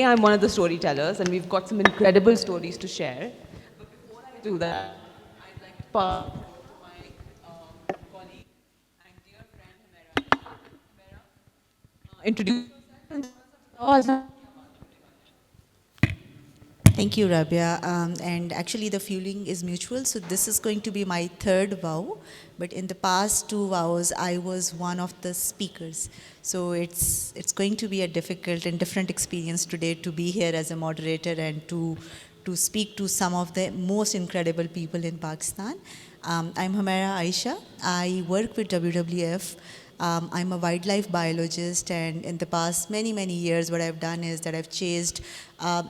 I'm one of the storytellers, and we've got some incredible stories to share. But before I do that, I'd like to pass to my colleague and dear friend Hamera. Hamera, introduce yourself. Thank you, Rabia. And actually, the fueling is mutual. So this is going to be my third vow. But in the past two vows, I was one of the speakers. So it's going to be a difficult and different experience today to be here as a moderator and to speak to some of the most incredible people in Pakistan. I'm Hamera Aisha. I work with WWF. I'm a wildlife biologist, and in the past many years, what I've done is that I've chased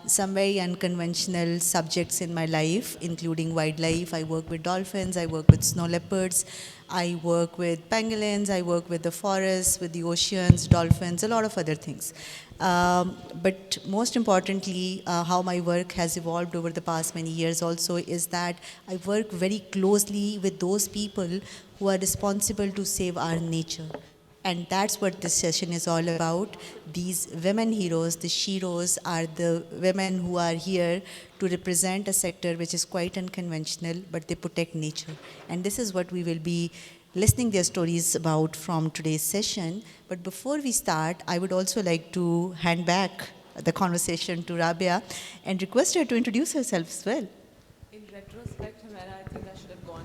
some very unconventional subjects in my life, including wildlife. I work with dolphins, I work with snow leopards, I work with pangolins, I work with the forests, with the oceans, dolphins, a lot of other things. But most importantly, how my work has evolved over the past many years also is that I work very closely with those people who are responsible to save our nature. And that's what this session is all about. These women heroes, the sheroes, are the women who are here to represent a sector which is quite unconventional, but they protect nature. And this is what we will be listening their stories about from today's session. But before we start, I would also like to hand back the conversation to Rabia and request her to introduce herself as well. In retrospect, Hamera, I think I should have gone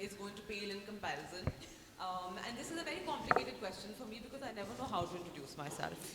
is going to pale in comparison. And this is a very complicated question for me because I never know how to introduce myself.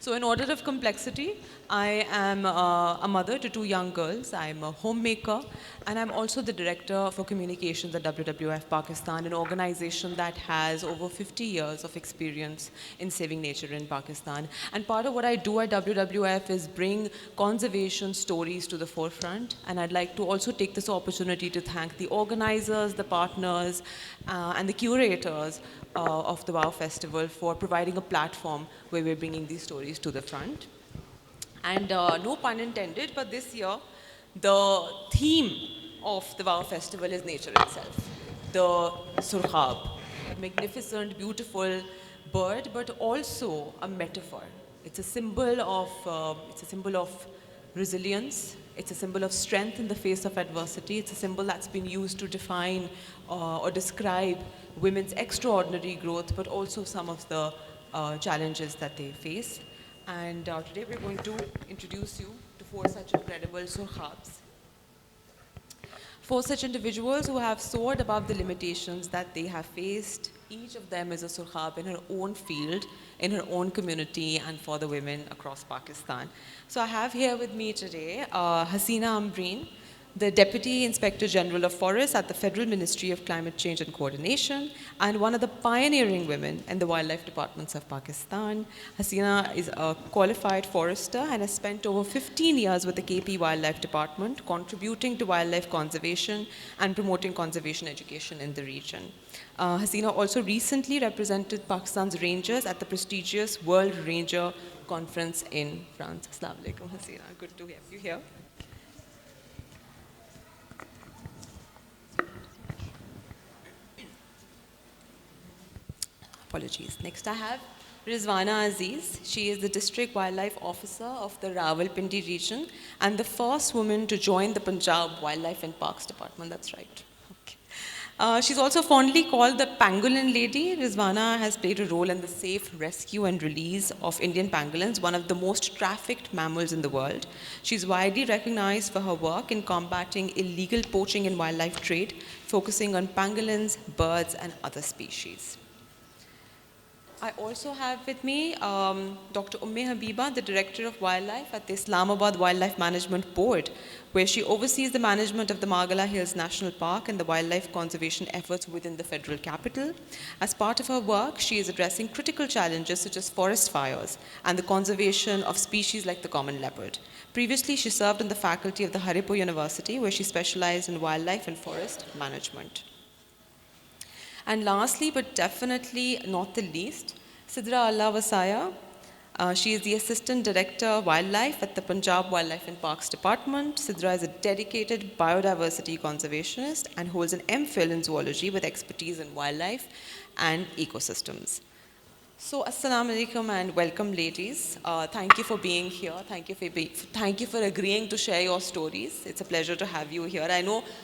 So in order of complexity, I am a mother to two young girls. I'm a homemaker, and I'm also the director for communications at WWF Pakistan, an organization that has over 50 years of experience in saving nature in Pakistan. And part of what I do at WWF is bring conservation stories to the forefront. And I'd like to also take this opportunity to thank the organizers, the partners, and the curators of the WOW Festival for providing a platform where we're bringing these stories to the front. And no pun intended, but this year, the theme of the WOW Festival is nature itself. The surkhab, a magnificent, beautiful bird, but also a metaphor. It's a symbol of resilience. It's a symbol of strength in the face of adversity. It's a symbol that's been used to define or describe women's extraordinary growth, but also some of the challenges that they face. And today we're going to introduce you to four such incredible surkhabs. Four such individuals who have soared above the limitations that they have faced. Each of them is a surkhab in her own field, in her own community, and for the women across Pakistan. So I have here with me today Hasina Ambreen, the Deputy Inspector General of Forests at the Federal Ministry of Climate Change and Coordination, and one of the pioneering women in the wildlife departments of Pakistan. Hasina is a qualified forester and has spent over 15 years with the KP Wildlife Department, contributing to wildlife conservation and promoting conservation education in the region. Hasina also recently represented Pakistan's rangers at the prestigious World Ranger Conference in France. Assalamu alaikum, Hasina. Good to have you here. Apologies. Next I have Rizwana Aziz. She is the District Wildlife Officer of the Rawalpindi region and the first woman to join the Punjab Wildlife and Parks Department. That's right. Okay. She's also fondly called the Pangolin Lady. Rizwana has played a role in the safe rescue and release of Indian pangolins, one of the most trafficked mammals in the world. She's widely recognized for her work in combating illegal poaching and wildlife trade, focusing on pangolins, birds, and other species. I also have with me Dr. Umme Habiba, the Director of Wildlife at the Islamabad Wildlife Management Board, where she oversees the management of the Margala Hills National Park and the wildlife conservation efforts within the federal capital. As part of her work, she is addressing critical challenges such as forest fires and the conservation of species like the common leopard. Previously, she served on the faculty of the Haripur University, where she specialized in wildlife and forest management. And lastly, but definitely not the least, Sidra Allah Wasaya. She is the Assistant Director Wildlife at the Punjab Wildlife and Parks Department. Sidra is a dedicated biodiversity conservationist and holds an MPhil in zoology with expertise in wildlife and ecosystems. So, Assalamu alaikum and welcome, ladies. Thank you for being here. Thank you for agreeing to share your stories. It's a pleasure to have you here. I know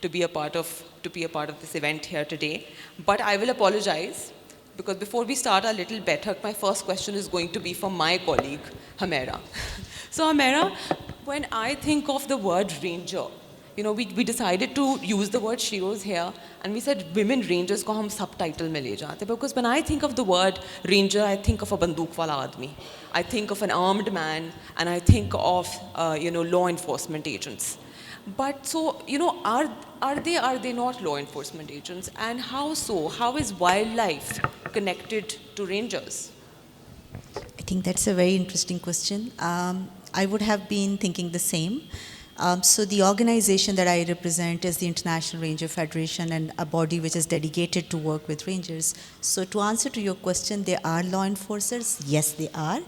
to be a part of this event here today. But I will apologize because before we start our little Baithak, my first question is going to be for my colleague Hamera. So, Hamera, when I think of the word ranger, you know, we decided to use the word Shiro's here, and we said women rangers ko hum subtitle mein le jate, because when I think of the word ranger, I think of a bandook wala aadmi. I think of an armed man, and I think of law enforcement agents. But so, are they not law enforcement agents? And how so? How is wildlife connected to rangers? I think that's a very interesting question. I would have been thinking the same. So the organization that I represent is the International Ranger Federation, and a body which is dedicated to work with rangers. So to answer to your question, they are law enforcers. Yes, they are.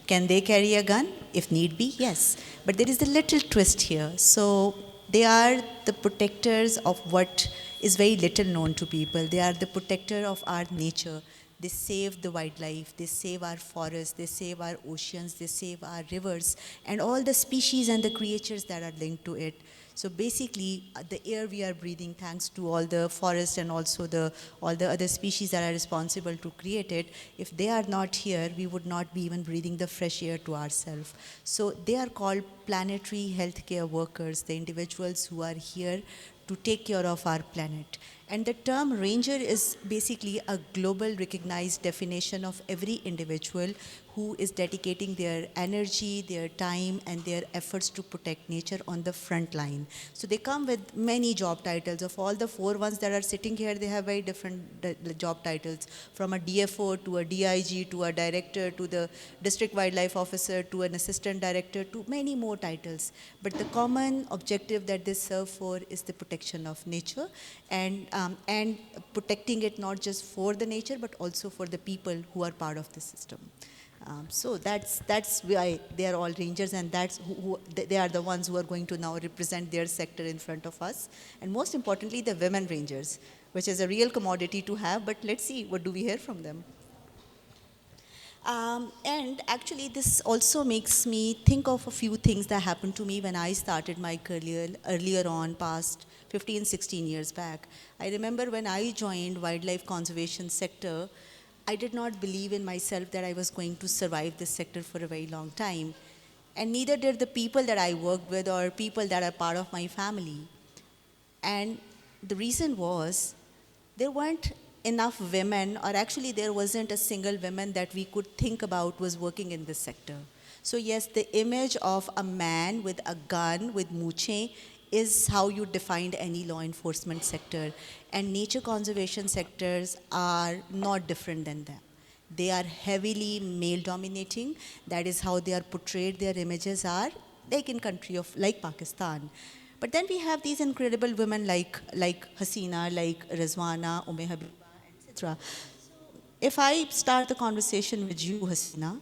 Can they carry a gun? If need be, yes. But there is a little twist here. So they are the protectors of what is very little known to people. They are the protector of our nature. They save the wildlife, they save our forests, they save our oceans, they save our rivers, and all the species and the creatures that are linked to it. So basically, the air we are breathing, thanks to all the forests and also all the other species that are responsible to create it, if they are not here, we would not be even breathing the fresh air to ourselves. So they are called planetary healthcare workers, the individuals who are here to take care of our planet. And the term ranger is basically a global recognized definition of every individual who is dedicating their energy, their time, and their efforts to protect nature on the front line. So they come with many job titles. Of all the four ones that are sitting here, they have very different job titles, from a DFO to a DIG to a director to the district wildlife officer to an assistant director to many more titles. But the common objective that they serve for is the protection of nature, and protecting it not just for the nature but also for the people who are part of the system. So that's why they are all rangers, and that's who they are, the ones who are going to now represent their sector in front of us. And most importantly, the women rangers, which is a real commodity to have. But let's see, what do we hear from them? And actually, this also makes me think of a few things that happened to me when I started my career earlier on, past 15, 16 years back. I remember when I joined wildlife conservation sector, I did not believe in myself that I was going to survive this sector for a very long time. And neither did the people that I worked with or people that are part of my family. And the reason was there weren't enough women, or actually there wasn't a single woman that we could think about was working in this sector. So yes, the image of a man with a gun, with mooche, is how you defined any law enforcement sector. And nature conservation sectors are not different than that. They are heavily male dominating. That is how they are portrayed, their images are, like in country of, like Pakistan. But then we have these incredible women like Hasina, like Rizwana, Ume Habiba, etc. If I start the conversation with you, Hasina,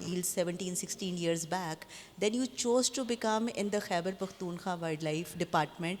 deal 17-16 years back. Then you chose to become in the Khyber Pakhtunkhwa Wildlife Department,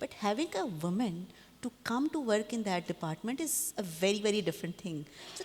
But having a woman to come to work in that department is a very very different thing. So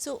So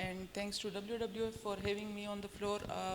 and thanks to WWF for having me on the floor.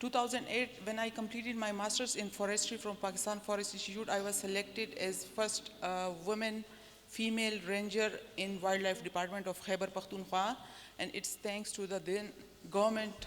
2008 when I completed my masters in forestry from Pakistan Forest Institute, I was selected as first woman female ranger in wildlife department of Khyber Pakhtunkhwa, and it's thanks to the then government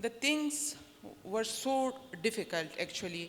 The things were so difficult actually.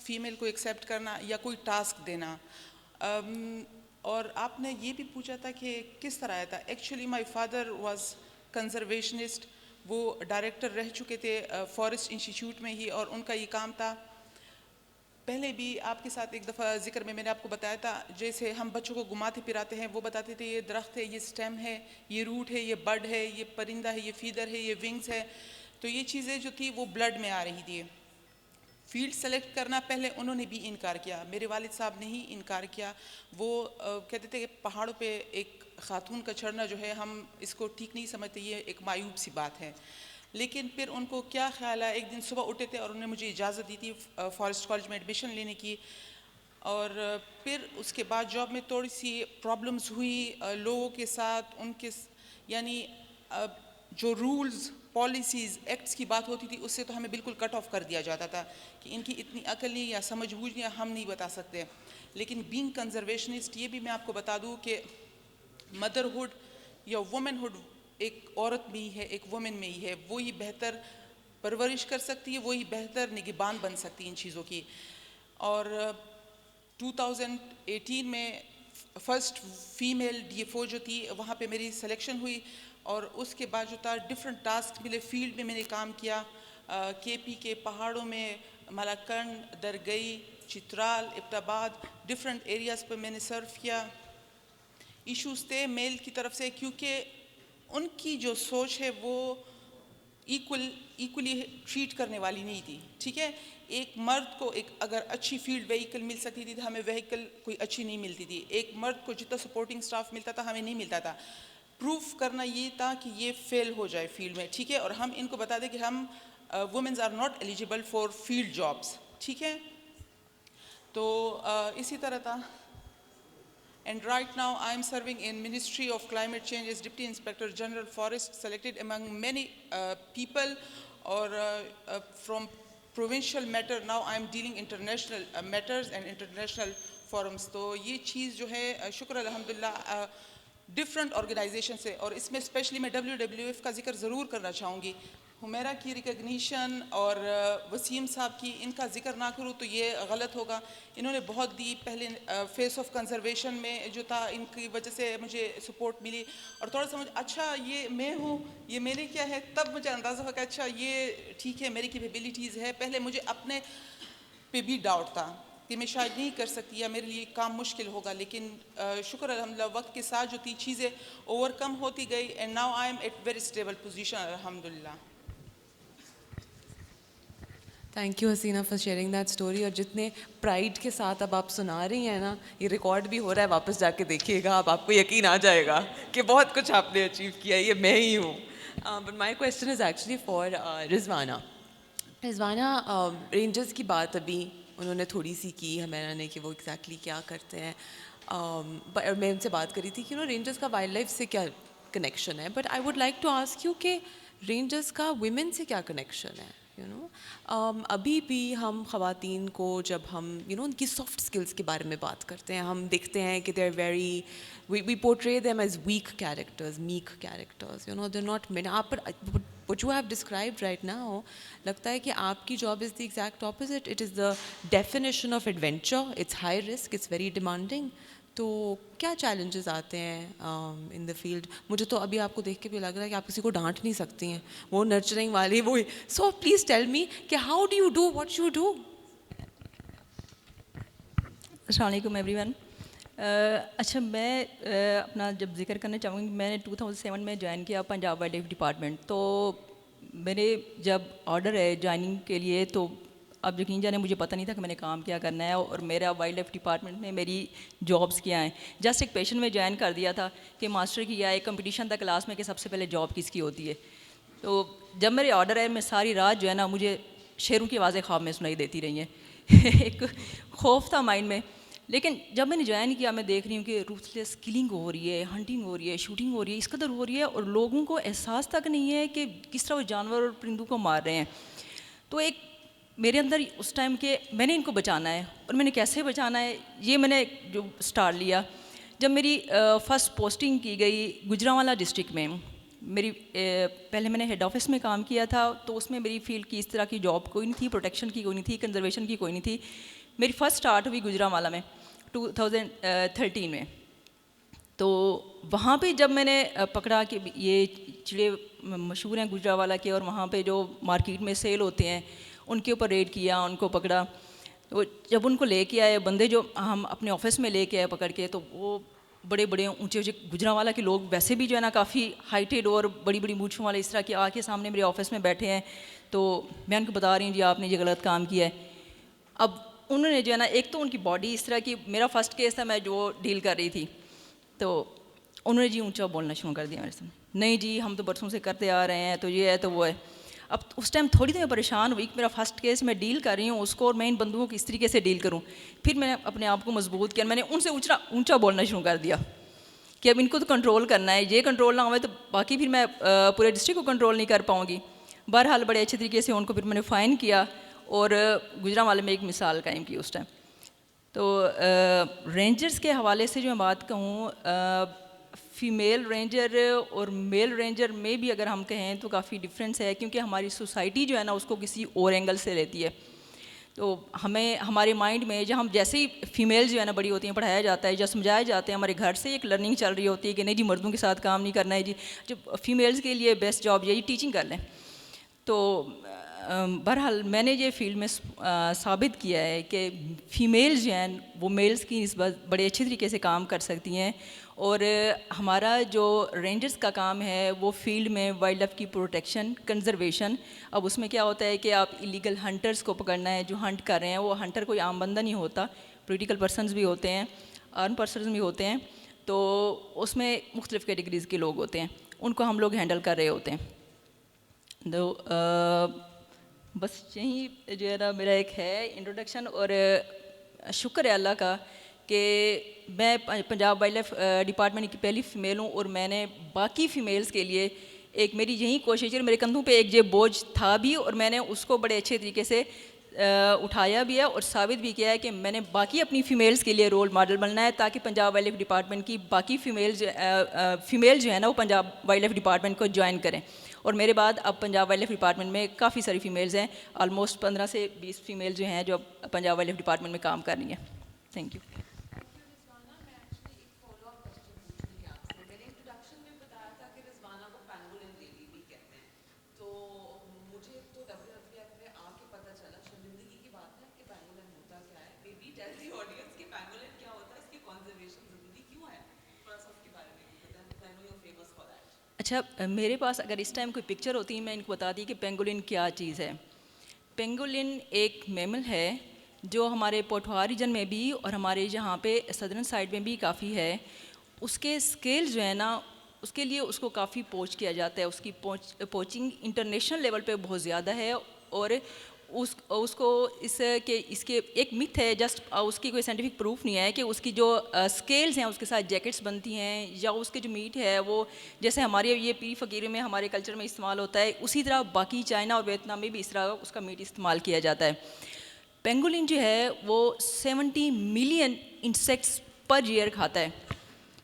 Female کو accept کرنا یا کوئی task دینا. اور آپ نے یہ بھی پوچھا تھا کہ کس طرح آیا تھا. Actually my father was conservationist. وہ ڈائریکٹر رہ چکے تھے فارسٹ انسٹیٹیوٹ میں ہی, اور ان کا یہ کام تھا. پہلے بھی آپ کے ساتھ ایک دفعہ ذکر میں نے آپ کو بتایا تھا, جیسے ہم بچوں کو گھماتے پھراتے ہیں, وہ بتاتے تھے یہ درخت ہے, یہ سٹیم ہے, یہ روٹ ہے, یہ بڈ ہے, یہ پرندہ ہے, یہ فیدر ہے, یہ ونگز ہے. تو یہ چیزیں جو تھی وہ بلڈ میں آ رہی تھی. فیلڈ سلیکٹ کرنا پہلے انہوں نے بھی انکار کیا, میرے والد صاحب نے ہی انکار کیا. وہ کہتے تھے کہ پہاڑوں پہ ایک خاتون کا چڑھنا جو ہے ہم اس کو ٹھیک نہیں سمجھتے, یہ ایک معیوب سی بات ہے. لیکن پھر ان کو کیا خیال ہے, ایک دن صبح اٹھے تھے اور انہوں نے مجھے اجازت دی تھی فارسٹ کالج میں ایڈمیشن لینے کی. اور پھر اس کے بعد جاب میں تھوڑی سی پرابلمز ہوئی لوگوں کے ساتھ. ان کے یعنی جو رولز پالیسیز ایکٹس کی بات ہوتی تھی اس سے تو ہمیں بالکل کٹ آف کر دیا جاتا تھا کہ ان کی اتنی عقل نہیں یا سمجھ بوجھ نہیں, ہم نہیں بتا سکتے. لیکن بینگ کنزرویشنسٹ, یہ بھی میں آپ کو بتا دوں کہ مدرہڈ یا وومن ہوڈ ایک عورت میں ہی ہے, ایک وومن میں ہی ہے. وہی بہتر پرورش کر سکتی ہے, وہی بہتر نگہبان بن سکتی ہے ان چیزوں کی. اور 2018 میں first female D F O جو تھی وہاں پہ میری سلیکشن ہوئی. اور اس کے بعد جو تھا ڈفرینٹ ٹاسک ملے, فیلڈ میں نے کام کیا. کے پی کے پہاڑوں میں, ملاکنڈ, درگئی, چترال, ابٹ آباد, ڈفرینٹ ایریاز پہ میں نے سرو کیا. ایشوز تھے میل کی طرف سے, کیونکہ ان کی جو سوچ ہے وہ ایکولی ٹریٹ کرنے والی نہیں تھی. ٹھیک ہے, ایک مرد کو ایک اگر اچھی فیلڈ وہیکل مل سکتی تھی تو ہمیں وہیکل کوئی اچھی نہیں ملتی تھی. ایک مرد کو جتنا سپورٹنگ سٹاف ملتا تھا ہمیں نہیں ملتا تھا. پروف کرنا یہ تھا کہ یہ فیل ہو جائے فیلڈ میں. ٹھیک ہے, اور ہم ان کو بتا دیں کہ ہم womens are not eligible for field jobs. ٹھیک ہے, تو اسی طرح تھا. And right now I am serving in Ministry of Climate Change as Deputy Inspector General Forest, selected among many people, or from provincial matter. Now I am dealing international matters and international forums. تو یہ چیز جو ہے شکر الحمدللہ different organization سے, اور اس میں اسپیشلی میں WWF کا ذکر ضرور کرنا چاہوں گی. حمیرہ کی ریکگنیشن اور وسیم صاحب کی, ان کا ذکر نہ کروں تو یہ غلط ہوگا. انہوں نے بہت دی. پہلے فیس آف کنزرویشن میں جو تھا ان کی وجہ سے مجھے سپورٹ ملی, اور تھوڑا سا مجھے اچھا یہ میں ہوں, یہ میرے کیا ہے, تب مجھے اندازہ ہوا کہ اچھا یہ ٹھیک ہے میری کیپیبلٹیز ہے. پہلے مجھے اپنے پہ بھی ڈاؤٹ تھا کہ میں شاید نہیں کر سکتی یا میرے لیے کام مشکل ہوگا, لیکن شکر الحمدللہ وقت کے ساتھ جو تھی چیزیں اوور کم ہوتی گئی. And now I am at very stable position الحمدللہ. Thank you Haseena for sharing that story. اور جتنے پرائڈ کے ساتھ اب آپ سنا رہی ہیں نا, یہ ریکارڈ بھی ہو رہا ہے, واپس جا کے دیکھیے گا, اب آپ کو یقین آ جائے گا کہ بہت کچھ آپ نے اچیو کیا ہے, یہ میں ہی ہوں. But my question is actually for Rizwana. Rizwana, rangers کی بات ابھی انہوں نے تھوڑی سی کی ہمیرا نے کہ وہ ایگزیکٹلی کیا کرتے ہیں. میں ان سے بات کری تھی کہ رینجرز کا وائلڈ لائف سے کیا کنیکشن ہے, but I would like to ask you کہ رینجرز کا ویمن سے کیا کنیکشن ہے. ابھی بھی ہم خواتین کو جب ہم ان کی سافٹ اسکلس کے بارے میں بات کرتے ہیں, ہم دیکھتے ہیں کہ they are very we portray them as weak characters, meek characters. They not men. آپ پر what you have described right now لگتا ہے کہ آپ کی job is the exact opposite. It is the definition of adventure, it's high risk, it's very demanding. تو کیا challenges آتے ہیں ان دا فیلڈ؟ مجھے تو ابھی آپ کو دیکھ کے بھی لگ رہا ہے کہ آپ کسی کو ڈانٹ نہیں سکتی ہیں, وہ نرچرنگ والی وہ. سو پلیز ٹیل می کہ how do you do what you do. السلام علیکم ایوری ون. اچھا, میں اپنا جب ذکر کرنا چاہوں گی, میں نے 2007 میں جوائن کیا پنجاب وائلڈ لائف ڈپارٹمنٹ. تو میرے جب آرڈر ہے جوائننگ کے لیے تو اب یقین جانے مجھے پتہ نہیں تھا کہ میں نے کام کیا کرنا ہے اور میرا وائلڈ لائف ڈپارٹمنٹ میں میری جابس کیا ہیں. جسٹ ایک پیشن میں جوائن کر دیا تھا کہ ماسٹر کی یا ایک کمپٹیشن تھا کلاس میں کہ سب سے پہلے جاب کس کی ہوتی ہے. تو جب میرے آرڈر ہے, میں ساری رات جو ہے نا مجھے شیروں کی آوازیں خواب میں سنائی دیتی رہی ہیں. ایک خوف تھا مائنڈ میں. لیکن جب میں نے جوائن کیا میں دیکھ رہی ہوں کہ روتھلیس کلنگ ہو رہی ہے, ہنٹنگ ہو رہی ہے, شوٹنگ ہو رہی ہے, اس قدر ہو رہی ہے, اور لوگوں کو احساس تک نہیں ہے کہ کس طرح وہ جانور اور پرندوں کو مار رہے ہیں. تو ایک میرے اندر اس ٹائم کہ میں نے ان کو بچانا ہے, اور میں نے کیسے بچانا ہے یہ میں نے جو اسٹارٹ لیا. جب میری فرسٹ پوسٹنگ کی گئی گجرانوالہ ڈسٹرکٹ میں, میری پہلے میں نے ہیڈ آفس میں کام کیا تھا, تو اس میں میری فیلڈ کی اس طرح کی جاب کوئی نہیں تھی, پروٹیکشن کی کوئی نہیں تھی, کنزرویشن کی کوئی نہیں تھی. میری فرسٹ اسٹارٹ ہوئی گجرانوالہ میں 2013 میں. تو وہاں پہ جب میں نے پکڑا کہ یہ چڑے مشہور ہیں گجرانوالہ کے, اور وہاں پہ جو مارکیٹ میں سیل ہوتے ہیں ان کے اوپر ریڈ کیا, ان کو پکڑا. تو جب ان کو لے کے آئے بندے, جو ہم اپنے آفس میں لے کے آئے پکڑ کے, تو وہ بڑے بڑے اونچے اونچے گجرانوالہ کے لوگ ویسے بھی جو ہے نا کافی ہائٹیڈ اور بڑی بڑی مونچھوں والے اس طرح کے آ کے سامنے میرے آفس میں بیٹھے ہیں. تو میں ان کو بتا رہی ہوں جی آپ نے یہ غلط کام کیا ہے. اب انہوں نے جو ہے نا, ایک تو ان کی باڈی اس طرح کی, میرا فرسٹ کیس تھا میں جو ڈیل کر رہی تھی, تو انہوں نے جی اونچا بولنا شروع کر دیا میرے سے, نہیں جی ہم تو برسوں سے کرتے آ رہے ہیں, تو یہ ہے تو وہ ہے. اب اس ٹائم تھوڑی تو میں پریشان ہوئی کہ میرا فرسٹ کیس میں ڈیل کر رہی ہوں اس کو, اور میں ان بندوقوں کو اس طریقے سے ڈیل کروں. پھر میں نے اپنے آپ کو مضبوط کیا, میں نے ان سے اونچا بولنا شروع کر دیا کہ اب ان کو تو کنٹرول کرنا ہے, یہ کنٹرول نہ ہوئے تو باقی پھر میں پورے ڈسٹرکٹ کو کنٹرول نہیں کر پاؤں گی. بہرحال بڑے اچھے طریقے سے ان کو پھر میں نے فائن کیا, اور گجرانوالہ میں ایک مثال قائم کی اس ٹائم. تو رینجرز کے حوالے سے جو میں بات کہوں, فیمیل رینجر اور میل رینجر میں بھی اگر ہم کہیں تو کافی ڈفرینس ہے, کیونکہ ہماری سوسائٹی جو ہے نا اس کو کسی اور اینگل سے لیتی ہے. تو ہمیں ہمارے مائنڈ میں جب ہم جیسے ہی فیمیل جو ہے نا بڑی ہوتی ہیں, پڑھایا جاتا ہے, جب سمجھایا جاتے ہیں, ہمارے گھر سے ایک لرننگ چل رہی ہوتی ہے کہ نہیں جی مردوں کے ساتھ کام نہیں کرنا ہے جی, جب فیمیلز کے لیے بیسٹ جاب یہی ٹیچنگ کر لیں. تو بہرحال میں نے یہ فیلڈ میں ثابت کیا ہے کہ فیمیل جو ہیں وہ میلز کی نسبت بڑے اچھے طریقے سے کام کر سکتی ہیں. اور ہمارا جو رینجرز کا کام ہے وہ فیلڈ میں وائلڈ لائف کی پروٹیکشن, کنزرویشن. اب اس میں کیا ہوتا ہے کہ آپ ایلیگل ہنٹرز کو پکڑنا ہے, جو ہنٹ کر رہے ہیں. وہ ہنٹر کوئی عام بندہ نہیں ہوتا, پولیٹیکل پرسنز بھی ہوتے ہیں, آرم پرسنز بھی ہوتے ہیں. تو اس میں مختلف کیٹیگریز کے لوگ ہوتے ہیں, ان کو ہم لوگ ہینڈل کر رہے ہوتے ہیں. تو بس یہی جو ہے نا میرا ایک ہے انٹروڈکشن. اور شکر ہے اللہ کا کہ میں پنجاب وائلڈ لائف ڈپارٹمنٹ کی پہلی فیمیل ہوں, اور میں نے باقی فیمیلز کے لیے ایک میری یہی کوشش ہے, میرے کندھوں پہ ایک یہ بوجھ تھا بھی, اور میں نے اس کو بڑے اچھے طریقے سے اٹھایا بھی ہے, اور ثابت بھی کیا ہے کہ میں نے باقی اپنی فیمیلز کے لیے رول ماڈل بننا ہے, تاکہ پنجاب وائلڈ لائف ڈپارٹمنٹ کی باقی فیمیل جو ہے نا وہ پنجاب وائلڈ لائف ڈپارٹمنٹ کو جوائن کریں. اور میرے بعد اب پنجاب وائلڈ لائف ڈپارٹمنٹ میں کافی ساری فیمیلز ہیں, آلموسٹ 15 سے 20 فیمیل جو ہیں جو اب پنجاب وائلڈ لائف ڈپارٹمنٹ میں کام کر رہی ہیں. Thank you. اچھا, میرے پاس اگر اس ٹائم کوئی پکچر ہوتی میں ان کو بتاتی کہ پینگولن کیا چیز ہے. پینگولن ایک میمل ہے جو ہمارے پوٹھوہار ریجن میں بھی اور ہمارے یہاں پہ سدرن سائڈ میں بھی کافی ہے. اس کے اسکیل جو ہے نا, اس کے لیے اس کو کافی پوچ کیا جاتا ہے, اس کی پوچنگ انٹرنیشنل لیول پہ بہت زیادہ ہے. اور اس کو اس کے ایک متھ ہے, جسٹ اس کی کوئی سائنٹیفک پروف نہیں ہے کہ اس کی جو اسکیلز ہیں اس کے ساتھ جیکٹس بنتی ہیں, یا اس کے جو میٹ ہے وہ جیسے ہمارے یہ پیر فقیر میں ہمارے کلچر میں استعمال ہوتا ہے, اسی طرح باقی چائنا اور ویتنام میں بھی اس طرح اس کا میٹ استعمال کیا جاتا ہے. پینگولن جو ہے وہ 70 ملین انسیکٹس پر ایئر کھاتا ہے.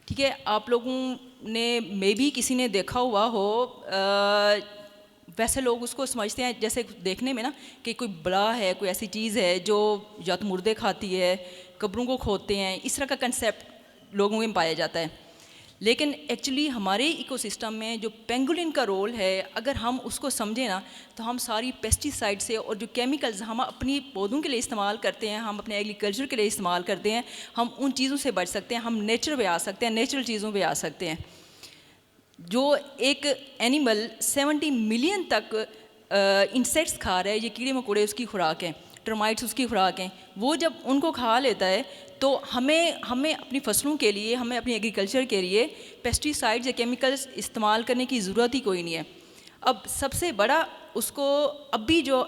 ٹھیک ہے, آپ لوگوں نے مے بی کسی نے دیکھا ہوا ہو, ویسے لوگ اس کو سمجھتے ہیں جیسے دیکھنے میں نا کہ کوئی بڑا ہے, کوئی ایسی چیز ہے جو یا تو مردے کھاتی ہے, قبروں کو کھودتے ہیں, اس طرح کا کنسیپٹ لوگوں میں پایا جاتا ہے. لیکن ایکچولی ہمارے ایکو سسٹم میں جو پینگولن کا رول ہے, اگر ہم اس کو سمجھیں نا تو ہم ساری پیسٹی سائڈ سے اور جو کیمیکلز ہم اپنی پودوں کے لیے استعمال کرتے ہیں, ہم اپنے ایگریکلچر کے لیے استعمال کرتے ہیں, ہم ان چیزوں سے بچ سکتے ہیں. ہم نیچر پہ آ سکتے ہیں, نیچرل چیزوں پہ آ سکتے ہیں. جو ایک اینیمل 70 ملین تک انسیکٹس کھا رہا ہے, یہ کیڑے مکوڑے اس کی خوراک ہیں, ٹرمائٹس اس کی خوراک ہیں, وہ جب ان کو کھا لیتا ہے تو ہمیں اپنی فصلوں کے لیے, ہمیں اپنی ایگریکلچر کے لیے پیسٹی سائڈز یا کیمیکلز استعمال کرنے کی ضرورت ہی کوئی نہیں ہے. اب سب سے بڑا اس کو اب بھی جو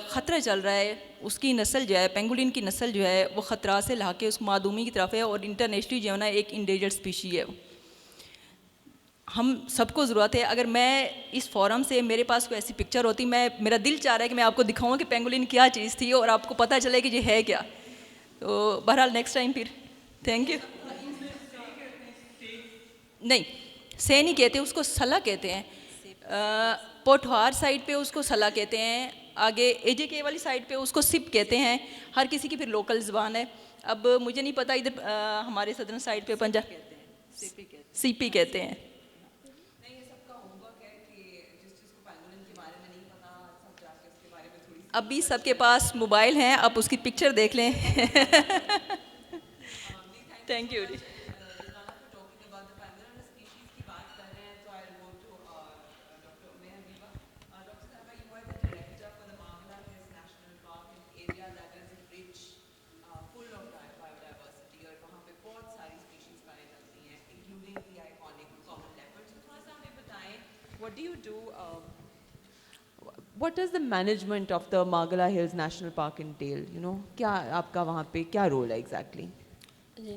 خطرہ چل رہا ہے, اس کی نسل جو ہے, پینگولن کی نسل جو ہے وہ خطرات سے لا کے اس معدومی کی طرف ہے, اور انٹرنیشنلی جو ہے نا ایک انڈیجرڈ اسپیشی ہے. ہم سب کو ضرورت ہے. اگر میں اس فورم سے میرے پاس کوئی ایسی پکچر ہوتی, میرا دل چاہ رہا ہے کہ میں آپ کو دکھاؤں کہ پینگولن کیا چیز تھی اور آپ کو پتہ چلے کہ یہ ہے کیا. تو بہرحال نیکسٹ ٹائم پھر. Thank you. نہیں, سے نہیں کہتے, اس کو سلا کہتے ہیں. پوٹھوار سائڈ پہ اس کو سلا کہتے ہیں, آگے اے جے کے والی سائڈ پہ اس کو سپ کہتے ہیں, ہر کسی کی پھر لوکل زبان ہے. اب مجھے نہیں پتہ ادھر ہمارے صدرن سائڈ پہ پنجاب کہتے ہیں, سی پی کہتے ہیں. نہیں یہ سب کا ہوم ورک ہے کہ جس چیز کو پینگولن کے بارے میں نہیں پتا سب جا کے اس کے بارے میں تھوڑی ابھی سب کے پاس موبائل ہیں, آپ اس کی پکچر دیکھ لیں. تھینک یو جی. What do you do? What does the management of the Margala Hills National Park entail? You know, کیا آپ کا وہاں پہ کیا رول ہے ایگزیکٹلی؟ جی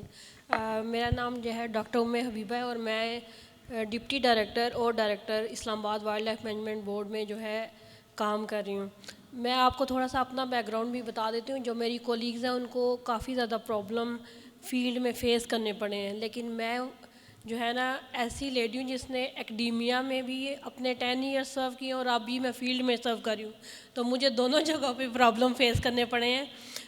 میرا نام جو ہے ڈاکٹر ام حبیبہ ہے اور میں ڈپٹی ڈائریکٹر اور ڈائریکٹر اسلام آباد وائلڈ لائف مینجمنٹ بورڈ میں جو ہے کام کر رہی ہوں. میں آپ کو تھوڑا سا اپنا بیک گراؤنڈ بھی بتا دیتی ہوں. جو میری کولیگز ہیں ان کو کافی زیادہ پرابلم فیلڈ میں فیس کرنے پڑے ہیں, لیکن میں جو ہے نا ایسی لیڈی ہوں جس نے اکیڈیمیا میں بھی اپنے 10 ایئرس سرو کیے اور اب بھی میں فیلڈ میں سرو کر رہی ہوں. تو مجھے دونوں جگہوں پہ پرابلم فیس کرنے پڑے ہیں.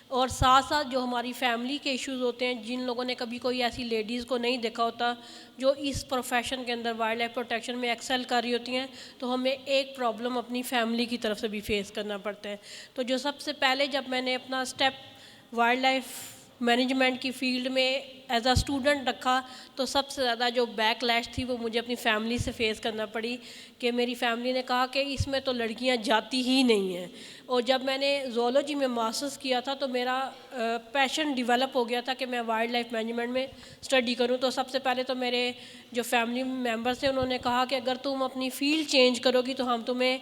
اور ساتھ ساتھ جو ہماری فیملی کے ایشوز ہوتے ہیں, جن لوگوں نے کبھی کوئی ایسی لیڈیز کو نہیں دیکھا ہوتا جو اس پروفیشن کے اندر وائلڈ لائف پروٹیکشن میں ایکسل کر رہی ہوتی ہیں, تو ہمیں ایک پرابلم اپنی فیملی کی طرف سے بھی فیس کرنا پڑتا ہے. تو جو سب سے پہلے جب میں نے اپنا اسٹیپ وائلڈ لائف مینجمنٹ کی فیلڈ میں ایز اے اسٹوڈنٹ رکھا, تو سب سے زیادہ جو بیک لیش تھی وہ مجھے اپنی فیملی سے فیس کرنا پڑی کہ میری فیملی نے کہا کہ اس میں تو لڑکیاں جاتی ہی نہیں ہیں. اور جب میں نے زولوجی میں ماسٹرز کیا تھا تو میرا پیشن ڈیولپ ہو گیا تھا کہ میں وائلڈ لائف مینجمنٹ میں اسٹڈی کروں. تو سب سے پہلے تو میرے جو فیملی ممبرس تھے انہوں نے کہا کہ اگر تم اپنی فیلڈ چینج کرو گی تو ہم تمہیں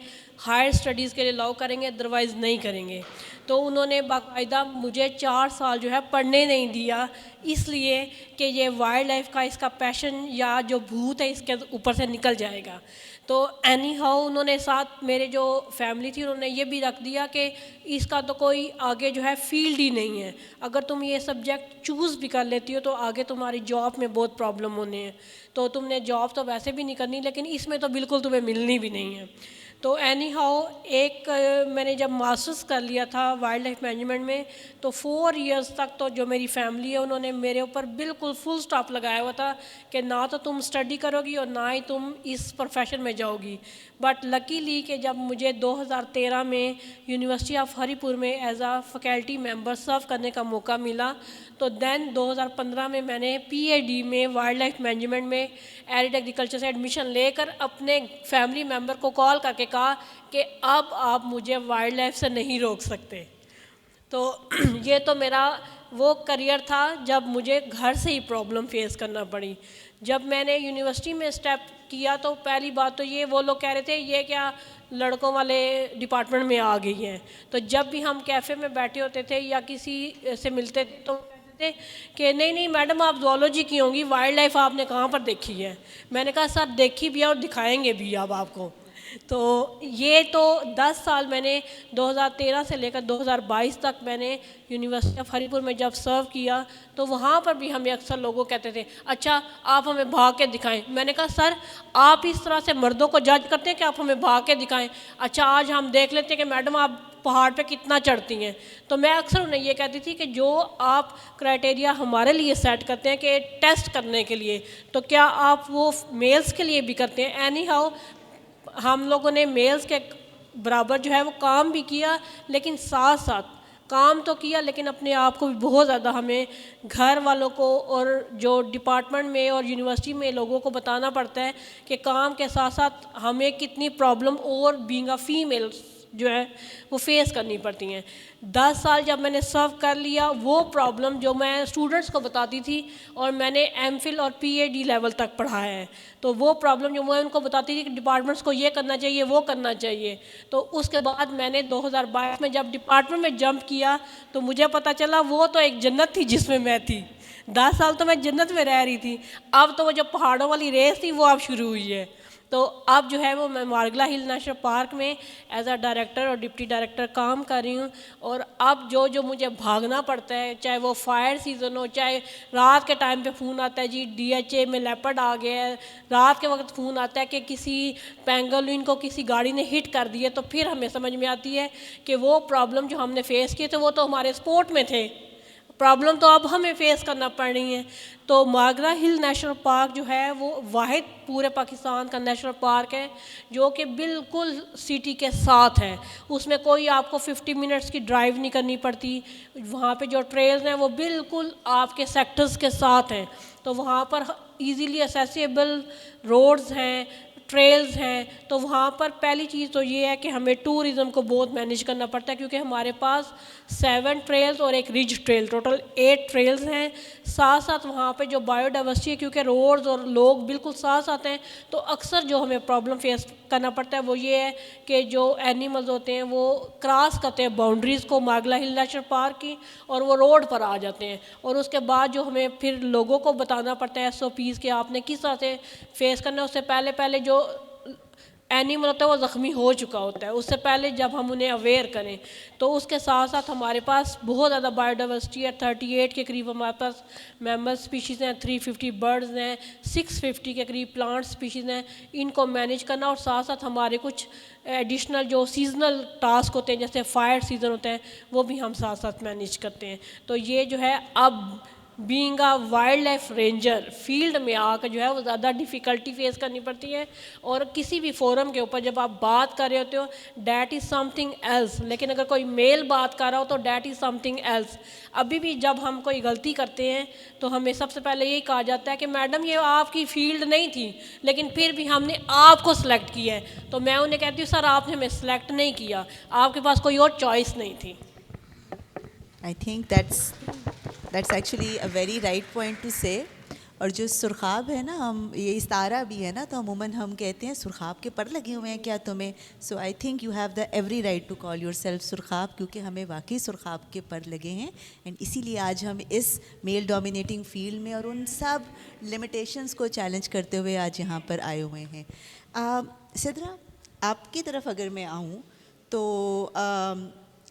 ہائر اسٹڈیز کے لیے الاؤ کریں گے, ادروائز نہیں کریں گے. تو انہوں نے باقاعدہ مجھے 4 سال جو ہے پڑھنے نہیں دیا, اس لیے کہ یہ وائلڈ لائف کا اس کا پیشن یا جو بھوت ہے اس کے اوپر سے نکل جائے گا. تو اینی ہاؤ انہوں نے ساتھ میرے جو فیملی تھی انہوں نے یہ بھی رکھ دیا کہ اس کا تو کوئی آگے جو ہے فیلڈ ہی نہیں ہے, اگر تم یہ سبجیکٹ چوز بھی کر لیتی ہو تو آگے تمہاری جاب میں بہت پرابلم ہونے ہیں, تو تم نے جاب تو ویسے بھی نہیں کرنی لیکن اس میں تو بالکل تمہیں ملنی بھی نہیں ہے. تو اینی ہاؤ ایک میں نے جب ماسٹرز کر لیا تھا وائلڈ لائف مینجمنٹ میں تو 4 ایئرس تک تو جو میری فیملی ہے انہوں نے میرے اوپر بالکل فل سٹاپ لگایا ہوا تھا کہ نہ تو تم اسٹڈی کرو گی اور نہ ہی تم اس پروفیشن میں جاؤ گی. بٹ لکیلی کہ جب مجھے 2013 میں یونیورسٹی آف ہری پور میں ایز اے فیکلٹی ممبر سرو کرنے کا موقع ملا, تو دین 2015 میں نے پی اے ڈی میں وائلڈ لائف مینجمنٹ میں ایریڈ ایگریکلچر سے ایڈمیشن لے کر اپنے فیملی ممبر کو کال کر کے کہا کہ اب آپ مجھے وائلڈ لائف سے نہیں روک سکتے. تو یہ تو میرا وہ کریئر تھا جب مجھے گھر سے ہی پرابلم فیس کرنا پڑی. جب میں نے یونیورسٹی میں اسٹیپ کیا تو پہلی بات تو یہ وہ لوگ کہہ رہے تھے یہ کیا لڑکوں والے ڈپارٹمنٹ میں آ گئی ہیں. تو جب بھی ہم کیفے میں بیٹھے ہوتے تھے یا کسی سے ملتے تھے تو کہتے تھے کہ نہیں میڈم آپ زولوجی کی ہوں گی, وائلڈ لائف آپ نے کہاں پر دیکھی ہے. میں نے کہا سر دیکھی بھی ہے اور دکھائیں گے بھی اب آپ کو. تو یہ تو 10 سال میں نے 2013 سے لے کر 2022 تک میں نے یونیورسٹی آف ہری پور میں جب سرو کیا تو وہاں پر بھی ہمیں اکثر لوگوں کہتے تھے اچھا آپ ہمیں بھاگ کے دکھائیں. میں نے کہا سر آپ اس طرح سے مردوں کو جج کرتے ہیں کہ آپ ہمیں بھاگ کے دکھائیں. اچھا آج ہم دیکھ لیتے ہیں کہ میڈم آپ پہاڑ پہ کتنا چڑھتی ہیں. تو میں اکثر انہیں یہ کہتی تھی کہ جو آپ کرائٹیریا ہمارے لیے سیٹ کرتے ہیں کہ ٹیسٹ کرنے کے لیے تو کیا آپ وہ میلز کے لیے بھی کرتے ہیں. اینی ہاؤ ہم لوگوں نے میلز کے برابر جو ہے وہ کام بھی کیا, لیکن ساتھ ساتھ کام تو کیا لیکن اپنے آپ کو بھی بہت زیادہ ہمیں گھر والوں کو اور جو ڈپارٹمنٹ میں اور یونیورسٹی میں لوگوں کو بتانا پڑتا ہے کہ کام کے ساتھ ساتھ ہمیں کتنی پرابلم اور بینگ اے فیمیل جو ہے وہ فیس کرنی پڑتی ہیں. 10 سال جب میں نے سرو کر لیا وہ پرابلم جو میں اسٹوڈنٹس کو بتاتی تھی اور میں نے ایم فل اور پی اے ڈی لیول تک پڑھایا ہے, تو وہ پرابلم جو میں ان کو بتاتی تھی کہ ڈپارٹمنٹس کو یہ کرنا چاہیے وہ کرنا چاہیے. تو اس کے بعد میں نے 2022 میں جب ڈپارٹمنٹ میں جمپ کیا تو مجھے پتہ چلا وہ تو ایک جنت تھی جس میں تھی. 10 سال تو میں جنت میں رہ رہی تھی, اب تو وہ جو پہاڑوں والی ریس تھی وہ اب شروع ہوئی ہے. تو اب جو ہے وہ میں مارگلہ ہل نیشنل پارک میں ایز اے ڈائریکٹر اور ڈپٹی ڈائریکٹر کام کر رہی ہوں. اور اب جو مجھے بھاگنا پڑتا ہے, چاہے وہ فائر سیزن ہو, چاہے رات کے ٹائم پہ فون آتا ہے جی DHA میں لیپرڈ آ گیا ہے, رات کے وقت فون آتا ہے کہ کسی پینگولین کو کسی گاڑی نے ہٹ کر دی ہے, تو پھر ہمیں سمجھ میں آتی ہے کہ وہ پرابلم جو ہم نے فیس کیے تھے وہ تو ہمارے سپورٹ میں تھے, پرابلم تو اب ہمیں فیس کرنا پڑ رہی ہیں. تو مارگلہ ہل نیشنل پارک جو ہے وہ واحد پورے پاکستان کا نیشنل پارک ہے جو کہ بالکل سٹی کے ساتھ ہے. اس میں کوئی آپ کو 50 منٹس کی ڈرائیو نہیں کرنی پڑتی. وہاں پہ جو ٹریلز ہیں وہ بالکل آپ کے سیکٹرز کے ساتھ ہیں, تو وہاں پر ایزیلی اسیسیبل روڈز ہیں, ٹریلز ہیں. تو وہاں پر پہلی چیز تو یہ ہے کہ ہمیں ٹورزم کو بہت مینیج کرنا پڑتا ہے, کیونکہ ہمارے پاس 7 ٹریلز اور ایک رج ٹریل, ٹوٹل 8 ٹریلز ہیں. ساتھ ساتھ وہاں پہ جو بایو ڈائیورسٹی ہے, کیونکہ روڈز اور لوگ بالکل ساتھ ساتھ ہیں, تو اکثر جو ہمیں پرابلم فیس کرنا پڑتا ہے وہ یہ ہے کہ جو اینیملز ہوتے ہیں وہ کراس کرتے ہیں باؤنڈریز کو مارگلہ ہل نیشنل پارک کی, اور وہ روڈ پر آ جاتے ہیں. اور اس کے بعد جو ہمیں پھر لوگوں کو بتانا پڑتا ہے SOPs کہ آپ نے کس طرح سے فیس کرنا ہے. اس سے پہلے جو اینیمل ہوتا ہے وہ زخمی ہو چکا ہوتا ہے, اس سے پہلے جب ہم انہیں اویئر کریں. تو اس کے ساتھ ساتھ ہمارے پاس بہت زیادہ بایو ڈائیورسٹی ہے, 38 کے قریب ہمارے پاس میمبر اسپیشیز ہیں, 350 برڈز ہیں, 650 کے قریب پلانٹ اسپیشیز ہیں. ان کو مینیج کرنا, اور ساتھ ساتھ ہمارے کچھ ایڈیشنل جو سیزنل ٹاسک ہوتے ہیں جیسے فائر سیزن ہوتے ہیں وہ بھی ہم ساتھ ساتھ مینیج کرتے ہیں. تو یہ جو ہے اب being a wildlife ranger field میں آ کر جو ہے وہ زیادہ ڈیفیکلٹی فیس کرنی پڑتی ہے. اور کسی بھی فورم کے اوپر جب آپ بات کر رہے ہوتے ہو that is something else, لیکن اگر کوئی میل بات کر رہا ہو تو that is something else. ابھی بھی جب ہم کوئی غلطی کرتے ہیں تو ہمیں سب سے پہلے یہی کہا جاتا ہے کہ میڈم یہ آپ کی فیلڈ نہیں تھی, لیکن پھر بھی ہم نے آپ کو سلیکٹ کیا ہے. تو میں انہیں کہتی ہوں سر آپ نے ہمیں سلیکٹ نہیں کیا, آپ کے پاس کوئی اور چوائس نہیں تھی. I think that's actually a very right point to say. اور جو سرخاب ہے نا, ہم یہ استعارہ بھی ہے نا, تو عموماً ہم کہتے ہیں سرخاب کے پر لگے ہوئے ہیں کیا تمہیں. So I think you have the every right to call yourself Surkhab, کیونکہ ہمیں واقعی سرخاب کے پر لگے ہیں. اینڈ اسی لیے آج ہم اس میل ڈومینیٹنگ فیلڈ میں اور ان سب لمیٹیشنس کو چیلنج کرتے ہوئے آج یہاں پر آئے ہوئے ہیں. سدرا, آپ کی طرف اگر میں آؤں تو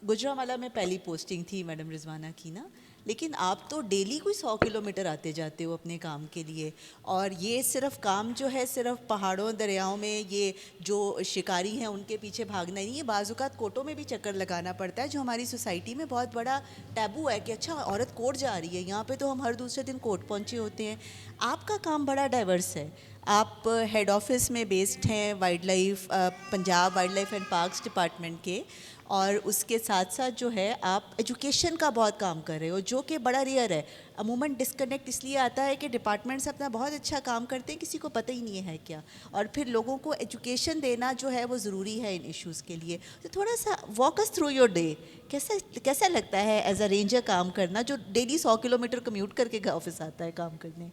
گجرانوالہ میں پہلی پوسٹنگ تھی میڈم رضوانہ کی نا, لیکن آپ تو ڈیلی کوئی 100 کلومیٹر آتے جاتے ہو اپنے کام کے لیے. اور یہ صرف کام جو ہے صرف پہاڑوں دریاؤں میں یہ جو شکاری ہیں ان کے پیچھے بھاگنا نہیں, یہ بعض اوقات کوٹوں میں بھی چکر لگانا پڑتا ہے, جو ہماری سوسائٹی میں بہت بڑا ٹیبو ہے کہ اچھا عورت کوٹ جا رہی ہے, یہاں پہ تو ہم ہر دوسرے دن کوٹ پہنچے ہوتے ہیں. آپ کا کام بڑا ڈائیورس ہے. آپ ہیڈ آفس میں بیسڈ ہیں wildlife Punjab wildlife and parks department کے, اور اس کے ساتھ ساتھ جو ہے آپ ایجوکیشن کا بہت کام کر رہے ہو, جو کہ بڑا ریئر ہے. عموماً ڈسکنیکٹ اس لیے آتا ہے کہ ڈپارٹمنٹس اپنا بہت اچھا کام کرتے ہیں, کسی کو پتہ ہی نہیں ہے کیا, اور پھر لوگوں کو ایجوکیشن دینا جو ہے وہ ضروری ہے ان ایشوز کے لیے. تو تھوڑا سا walk us through your day, کیسا لگتا ہے ایز اے رینجر کام کرنا جو ڈیلی 100 کلومیٹر کمیوٹ کر کے آفس آتا ہے کام کرنے.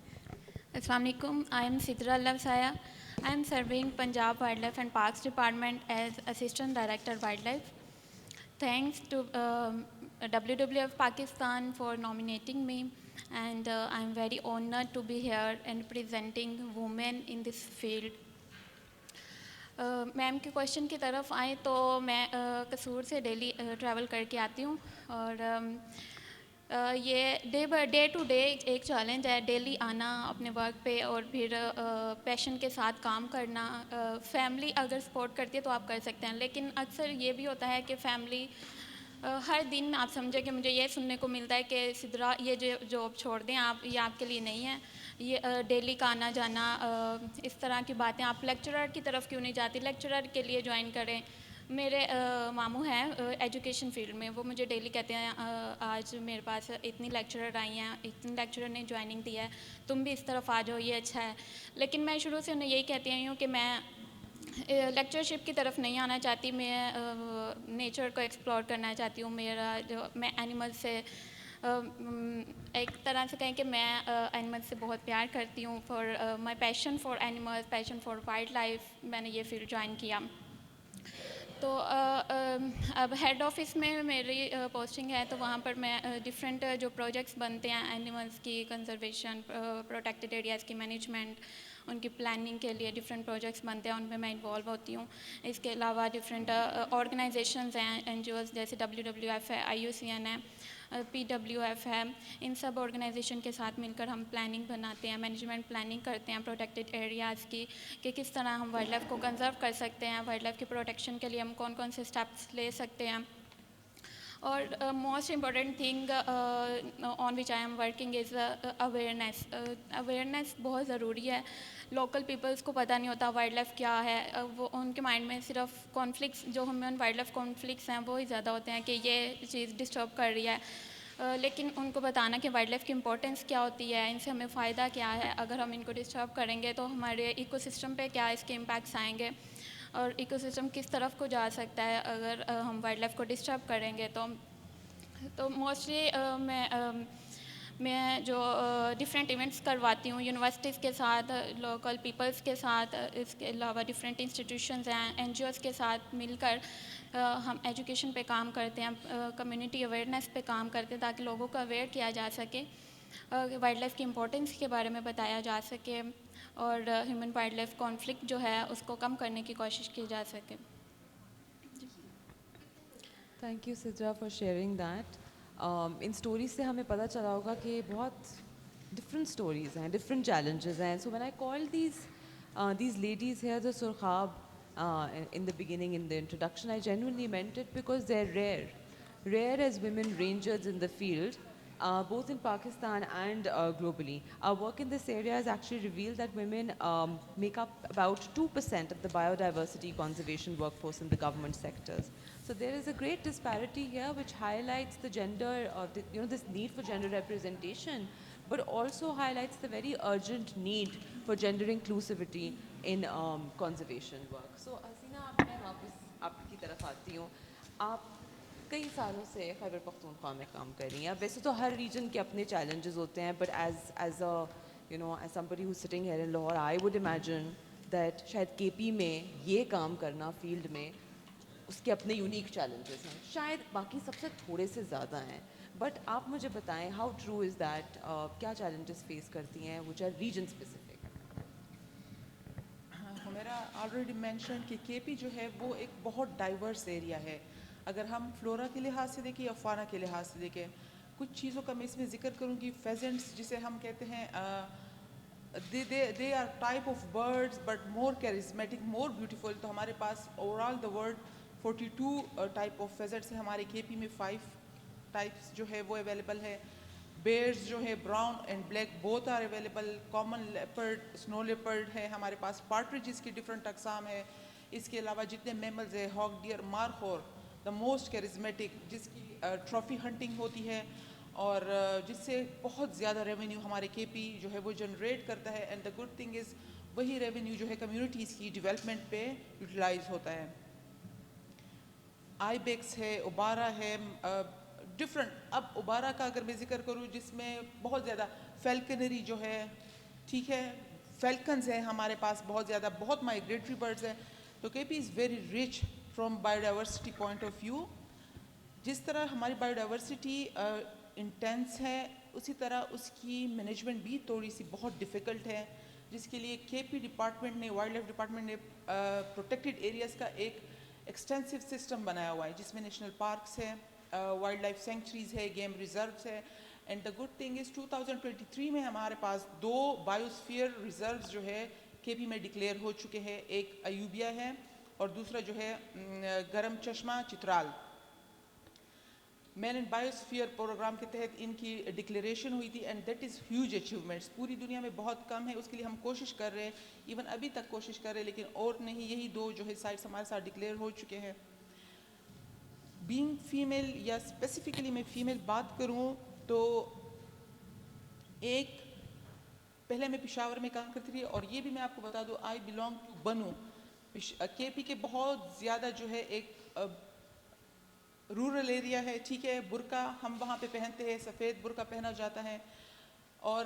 السلام علیکم. I am Sidra Lafsaya. I am serving Punjab wildlife and parks department as assistant director wildlife. Thanks to WWF Pakistan for nominating me, and I'm very honored to be here and presenting women in this field. میم کے question کی طرف آئیں تو میں قصور سے daily travel کر کے آتی ہوں, اور یہ ڈے ٹو ڈے ایک چیلنج ہے ڈیلی آنا اپنے ورک پہ, اور پھر پیشن کے ساتھ کام کرنا. فیملی اگر سپورٹ کرتی ہے تو آپ کر سکتے ہیں, لیکن اکثر یہ بھی ہوتا ہے کہ فیملی ہر دن آپ سمجھیں کہ مجھے یہ سننے کو ملتا ہے کہ سدرا یہ جاب چھوڑ دیں آپ, یہ آپ کے لیے نہیں ہے, یہ ڈیلی کا آنا جانا اس طرح کی باتیں, آپ لیکچرر کی طرف کیوں نہیں جاتی, لیکچرر کے لیے جوائن کریں. میرے ماموں ہیں ایجوکیشن فیلڈ میں, وہ مجھے ڈیلی کہتے ہیں آج میرے پاس اتنی لیکچرر آئی ہیں, اتنی لیکچرر نے جوائننگ دی ہے, تم بھی اس طرف آ جاؤ, یہ اچھا ہے. لیکن میں شروع سے انہیں یہی کہتی آئی ہوں کہ میں لیکچرشپ کی طرف نہیں آنا چاہتی, میں نیچر کو ایکسپلور کرنا چاہتی ہوں. میں اینیمل سے ایک طرح سے کہیں کہ میں اینیمل سے بہت پیار کرتی ہوں. For my passion for animal, passion for wildlife, میں نے یہ فیلڈ جوائن کیا. تو اب ہیڈ آفس میں میری پوسٹنگ ہے, تو وہاں پر میں ڈفرینٹ جو پروجیکٹس بنتے ہیں اینیملس کی کنزرویشن, پروٹیکٹیڈ ایریاز کی مینجمنٹ, ان کی پلاننگ کے لیے ڈفرینٹ پروجیکٹس بنتے ہیں, ان میں میں انوالو ہوتی ہوں. اس کے علاوہ ڈفرینٹ آرگنائزیشنز ہیں, NGOs جیسے WWF ہے, IUCN ہے, PWF ہے. ان سب آرگنائزیشن کے ساتھ مل کر ہم پلاننگ بناتے ہیں, مینجمنٹ پلاننگ کرتے ہیں پروٹیکٹیڈ ایریاز کی, کہ کس طرح ہم وائلڈ لائف کو کنزرو کر سکتے ہیں, وائلڈ لائف کی پروٹیکشن کے لیے ہم کون کون سے اسٹیپس لے سکتے ہیں. اور most important thing on which I am working is awareness. Awareness بہت ضروری ہے. لوکل پیپلس کو پتہ نہیں ہوتا وائلڈ لائف کیا ہے, وہ ان کے مائنڈ میں صرف کانفلکٹس, جو ہیومن وائلڈ لائف کانفلکٹس ہیں وہ ہی زیادہ ہوتے ہیں کہ یہ چیز ڈسٹرب کر رہی ہے. لیکن ان کو بتانا کہ وائلڈ لائف کی امپورٹنس کیا ہوتی ہے, ان سے ہمیں فائدہ کیا ہے, اگر ہم ان کو ڈسٹرب کریں گے تو ہمارے ایکو سسٹم پہ کیا اس کے امپیکٹس آئیں گے, اور ایکو سسٹم کس طرف کو جا سکتا ہے اگر ہم وائلڈ لائف کو ڈسٹرب کریں گے. تو موسٹلی میں جو ڈفرینٹ ایونٹس کرواتی ہوں یونیورسٹیز کے ساتھ, لوکل پیپلس کے ساتھ, اس کے علاوہ ڈفرینٹ انسٹیٹیوشنز ہیں, NGOs کے ساتھ مل کر ہم ایجوکیشن پہ کام کرتے ہیں, کمیونٹی اویئرنیس پہ کام کرتے ہیں, تاکہ لوگوں کو اویئر کیا جا سکے, وائلڈ لائف کی امپورٹنس کے بارے میں بتایا جا سکے, اور ہیومن وائلڈ لائف کانفلکٹ جو ہے اس کو کم کرنے کی کوشش کی جا سکے. Thank you Sidra for sharing that. ان اسٹوریز سے ہمیں پتہ چلا ہوگا کہ بہت ڈفرینٹ اسٹوریز ہیں, ڈفرینٹ چیلنجز ہیں. So when I call these ladies here the Surkhab in the beginning, in the introduction, I genuinely meant it because they're rare as women rangers in the field, both in Pakistan and globally. Our work in this area has actually revealed that women make up about 2% of the biodiversity conservation workforce in the government sectors. So there is a great disparity here which highlights the gender, this need for gender representation, but also highlights the very urgent need for gender inclusivity in conservation work. So حسینہ, میں واپس آپ کی طرف آتی ہوں. آپ کئی سالوں سے خیبر پختونخوا میں کام کر رہی ہیں. ویسے تو ہر ریجن کے اپنے چیلنجز ہوتے ہیں, but as somebody who's sitting here in Lahore, I would imagine that شاید KP میں یہ کام کرنا فیلڈ میں اس کے اپنے یونیک چیلنجز ہیں, شاید باقی سب سے تھوڑے سے زیادہ ہیں. بٹ آپ مجھے بتائیں, ہاؤ ٹرو از دیٹ, کیا چیلنجز فیس کرتی ہیں which are region specific? میرا آلریڈی مینشن کہ KP جو ہے وہ ایک بہت ڈائیورس ایریا ہے. اگر ہم فلورا کے لحاظ سے دیکھیں یا فانا کے لحاظ سے دیکھیں, کچھ چیزوں کا میں اس میں ذکر کروں گی. فیزنٹس جسے ہم کہتے ہیں, they are type of birds but more charismatic, more beautiful. تو ہمارے پاس over all the world 42 type of pheasants ہیں. ہمارے KP میں 5 ٹائپس جو ہے وہ اویلیبل ہے. بیئرز جو ہے brown and black both are available. Common leopard, snow leopard ہے ہمارے پاس. پارٹریجز کی ڈفرینٹ اقسام ہے. اس کے علاوہ جتنے میملز ہیں, ہاک ڈیئر, مارخور, دا موسٹ کیرزمیٹک, جس کی ٹرافی ہنٹنگ ہوتی ہے اور جس سے بہت زیادہ ریونیو ہمارے KP جو ہے وہ جنریٹ کرتا ہے. And the good thing is وہی ریونیو جو ہے کمیونٹیز کی ڈیولپمنٹ پہ یوٹیلائز ہوتا ہے. آئی بیکس ہے, اوبارا ہے, ڈفرینٹ. اب اوبارا کا اگر میں ذکر کروں, جس میں بہت زیادہ فیلکنری جو ہے, ٹھیک ہے, فیلکنز ہیں ہمارے پاس بہت زیادہ, بہت مائگریٹری برڈز ہیں. تو KP is very rich from biodiversity point of view. جس طرح ہماری بایو ڈائیورسٹی انٹینس ہے, اسی طرح اس کی مینجمنٹ بھی تھوڑی سی بہت ڈیفیکلٹ ہے, جس کے لیے KP ڈپارٹمنٹ نے, وائلڈ لائف ڈپارٹمنٹ نے پروٹیکٹیڈ ایریاز کا ایک ایکسٹینسو سسٹم بنایا ہوا ہے, جس میں نیشنل پارکس ہے, وائلڈ لائف سینکچریز ہے, گیم ریزروز ہے. And the good thing is 2023 میں ہمارے پاس 2 بایوسفیئر ریزروز جو ہے KP میں ڈکلیئر ہو چکے ہیں. ایک ایوبیا ہے اور دوسرا جو ہے گرم چشمہ چترال. مین اینڈ بایوسفیئر پروگرام کے تحت ان کی ڈکلیریشن ہوئی تھی, and that is huge achievements. پوری دنیا میں بہت کم ہے, اس کے لیے ہم کوشش کر رہے ہیں, ایون ابھی تک کوشش کر رہے ہیں, لیکن اور نہیں, یہی 2 جو ہے سائٹس ہمارے ساتھ ڈکلیئر ہو چکے ہیں. بینگ فیمیل, یا اسپیسیفکلی میں فیمیل بات کروں تو ایک پہلے میں پشاور میں کام کرتی تھی, اور یہ بھی میں آپ کو بتا دوں, آئی بلانگ ٹو بنو. KP کے بہت زیادہ جو ہے ایک رورل ایریا ہے, ٹھیک ہے. برقع ہم وہاں پہ پہنتے ہیں, سفید برقع پہنا جاتا ہے, اور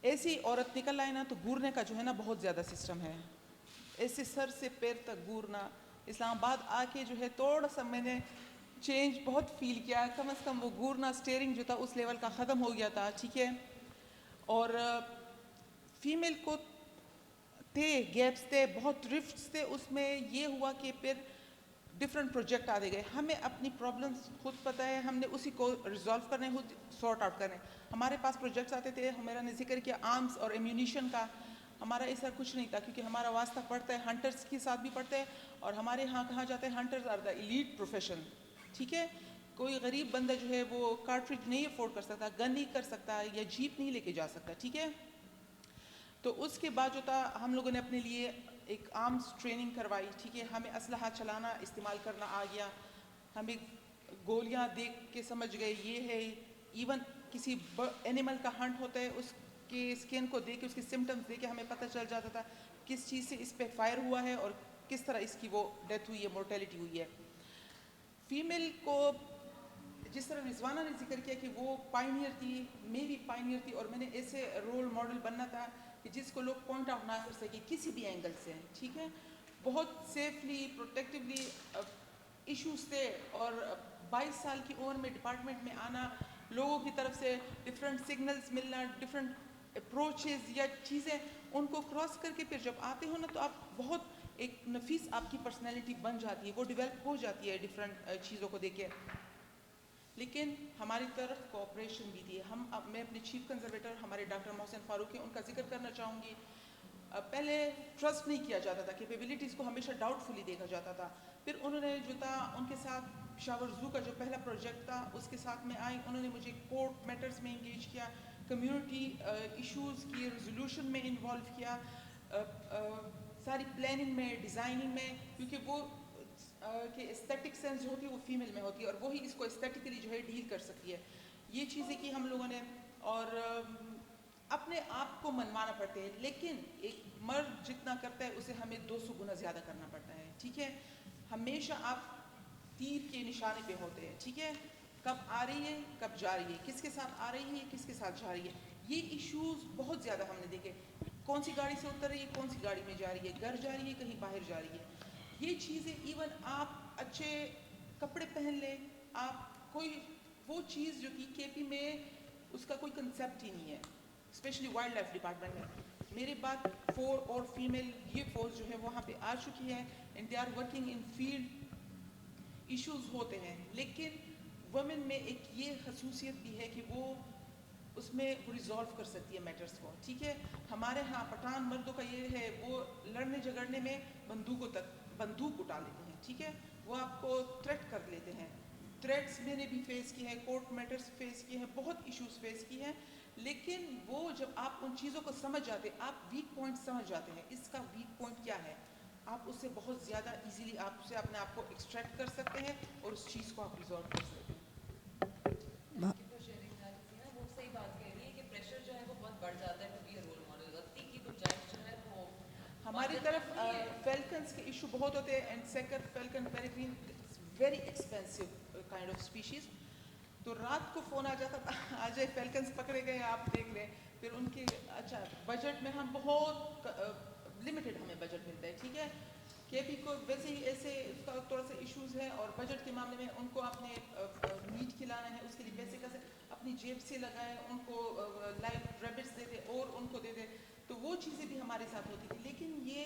ایسی عورت نکل آئے نا تو گورنے کا جو ہے نا بہت زیادہ سسٹم ہے, ایسے سر سے پیر تک گورنا. اسلام آباد آ کے جو ہے تھوڑا سا میں نے چینج بہت فیل کیا, کم از کم وہ گورنا اسٹیئرنگ جو تھا اس لیول کا ختم ہو گیا تھا, ٹھیک ہے. اور فیمیل کو تھے گیپس تھے, بہت رفٹس تھے, اس میں یہ ہوا کہ پھر ڈفرینٹ پروجیکٹ آتے گئے. ہمیں اپنی پرابلمس خود پتہ ہے, ہم نے اسی کو ریزالو کرنے, خود سارٹ آؤٹ کرنے. ہمارے پاس پروجیکٹس آتے تھے, ہمارا نے ذکر کیا آرمس اور ایمیونیشن کا. ہمارا ایسا کچھ نہیں تھا کیونکہ ہمارا واسطہ پڑتا ہے ہنٹرس کے ساتھ بھی پڑتا ہے, اور ہمارے ہاں کہا جاتا ہے hunters are the elite profession. ٹھیک ہے, کوئی غریب بندہ جو ہے وہ کارٹریج نہیں افورڈ کر سکتا, گن نہیں کر سکتا, یا جیپ نہیں لے کے جا سکتا. ٹھیک ہے, تو اس کے بعد جو تھا ہم لوگوں نے اپنے لیے ایک آرمس ٹریننگ کروائی. ٹھیک ہے, ہمیں اسلحہ چلانا استعمال کرنا آ گیا, ہمیں گولیاں دیکھ کے سمجھ گئے یہ ہے. ایون کسی اینیمل کا ہنٹ ہوتا ہے, اس کے اسکن کو دیکھ کے, اس کے سمٹمس دیکھ کے ہمیں پتہ چل جاتا تھا کس چیز سے اس پہ فائر ہوا ہے اور کس طرح اس کی وہ ڈیتھ ہوئی ہے, مورٹیلٹی ہوئی ہے. فیمیل کو جس طرح رضوانہ نے ذکر کیا کہ وہ پائنیئر تھی, میں بھی پائنیئر تھی, اور میں نے ایسے رول ماڈل بننا تھا کہ جس کو لوگ پوائنٹ آؤٹ نہ کر سکے کسی بھی اینگل سے. ٹھیک ہے, بہت سیفلی پروٹیکٹیولی ایشوز تھے, اور 22 سال کی عمر میں ڈپارٹمنٹ میں آنا, لوگوں کی طرف سے ڈفرینٹ سگنلز ملنا, ڈفرینٹ اپروچز یا چیزیں ان کو کراس کر کے پھر جب آتے ہو نا تو آپ بہت ایک نفیس آپ کی پرسنالٹی بن جاتی ہے, وہ ڈیولپ ہو جاتی ہے ڈفرینٹ چیزوں کو دیکھ کے. لیکن ہماری طرف کوآپریشن بھی تھی. میں اپنے چیف کنزرویٹر ہمارے ڈاکٹر محسن فاروق ہیں, ان کا ذکر کرنا چاہوں گی. پہلے ٹرسٹ نہیں کیا جاتا تھا, کیپیبلٹیز کو ہمیشہ ڈاؤٹ فلی دیکھا جاتا تھا. پھر انہوں نے جو تھا ان کے ساتھ پشاور زو کا جو پہلا پروجیکٹ تھا اس کے ساتھ میں آئی, انہوں نے مجھے کورٹ میٹرز میں انگیج کیا, کمیونٹی ایشوز کی ریزولوشن میں انوالو کیا, ساری پلاننگ میں, ڈیزائننگ میں, کیونکہ وہ کہ ایستھیٹک سینس جو ہوتی ہے وہ فیمیل میں ہوتی ہے, اور وہی اس کو ایستھیٹکلی جو ہے ڈیل کر سکتی ہے. یہ چیزیں کی ہم لوگوں نے, اور اپنے آپ کو منوانا پڑتے ہیں, لیکن ایک مرد جتنا کرتا ہے اسے ہمیں 200 گنا زیادہ کرنا پڑتا ہے. ٹھیک ہے, ہمیشہ آپ تیر کے نشانے پہ ہوتے ہیں. ٹھیک ہے, کب آ رہی ہے کب جا رہی ہے, کس کے ساتھ آ رہی ہے کس کے ساتھ جا رہی ہے. یہ ایشوز بہت زیادہ ہم نے دیکھے, کون سی گاڑی سے اتر رہی ہے, کون سی گاڑی میں جا رہی ہے, گھر جا رہی ہے کہیں باہر جا رہی ہے. یہ چیزیں ایون آپ اچھے کپڑے پہن لیں, آپ کوئی وہ چیز جو کہ کے پی میں اس کا کوئی کنسیپٹ ہی نہیں ہے, اسپیشلی وائلڈ لائف ڈپارٹمنٹ میں. میرے بعد 4 اور فیمیل یہ فورس جو ہے وہاں پہ آ چکی ہے, and they are working in field. Issues ہوتے ہیں, لیکن وومن میں ایک یہ خصوصیت بھی ہے کہ وہ اس میں ریزالو کر سکتی ہے میٹرز کو. ٹھیک ہے, ہمارے ہاں پٹھان مردوں کا یہ ہے, وہ لڑنے جھگڑنے میں بندوق اٹھا لیتے ہیں. ٹھیک ہے, وہ آپ کو تھریٹ کر لیتے ہیں. تھریٹس میں نے بھی فیس کیے ہیں, کورٹ میٹرز فیس کیے ہیں, بہت ایشوز فیس کیے ہیں. لیکن وہ جب آپ ان چیزوں کو سمجھ جاتے, آپ ویک پوائنٹ سمجھ جاتے ہیں, اس کا ویک پوائنٹ کیا ہے, آپ اس سے بہت زیادہ ایزیلی آپ سے اپنے آپ کو ایکسٹریکٹ کر سکتے ہیں, اور اس چیز کو آپ ریزالو کر سکتے ہیں. وہ صحیح بات کہہ رہی ہے کہ پریشر جو ہے وہ بہت بڑھ جاتا ہے to be a role model. غلطی کی گنجائش جو ہے وہ ہماری طرف فیلکنس کے ایشو بہت ہوتے ہیں, and Sikar falcon Peregrine very expensive kind of species. تو رات کو فون آ جاتا تھا, آ جائے فیلکنس پکڑے گئے, آپ دیکھ لیں. پھر ان کے اچھا بجٹ میں ہم بہت لمیٹڈ ہمیں بجٹ ملتا ہے. ٹھیک ہے, کے پی کو ویسے ہی ایسے اس کا تھوڑا سا ایشوز ہے, اور بجٹ کے معاملے میں ان کو اپنے میٹ کھلانا ہے, اس کے لیے پیسے کیسے اپنی جیب سے لگائے, ان کو لائف ریبٹس دے دے اور ان کو دے دے. تو وہ چیزیں بھی ہمارے ساتھ ہوتی تھی, لیکن یہ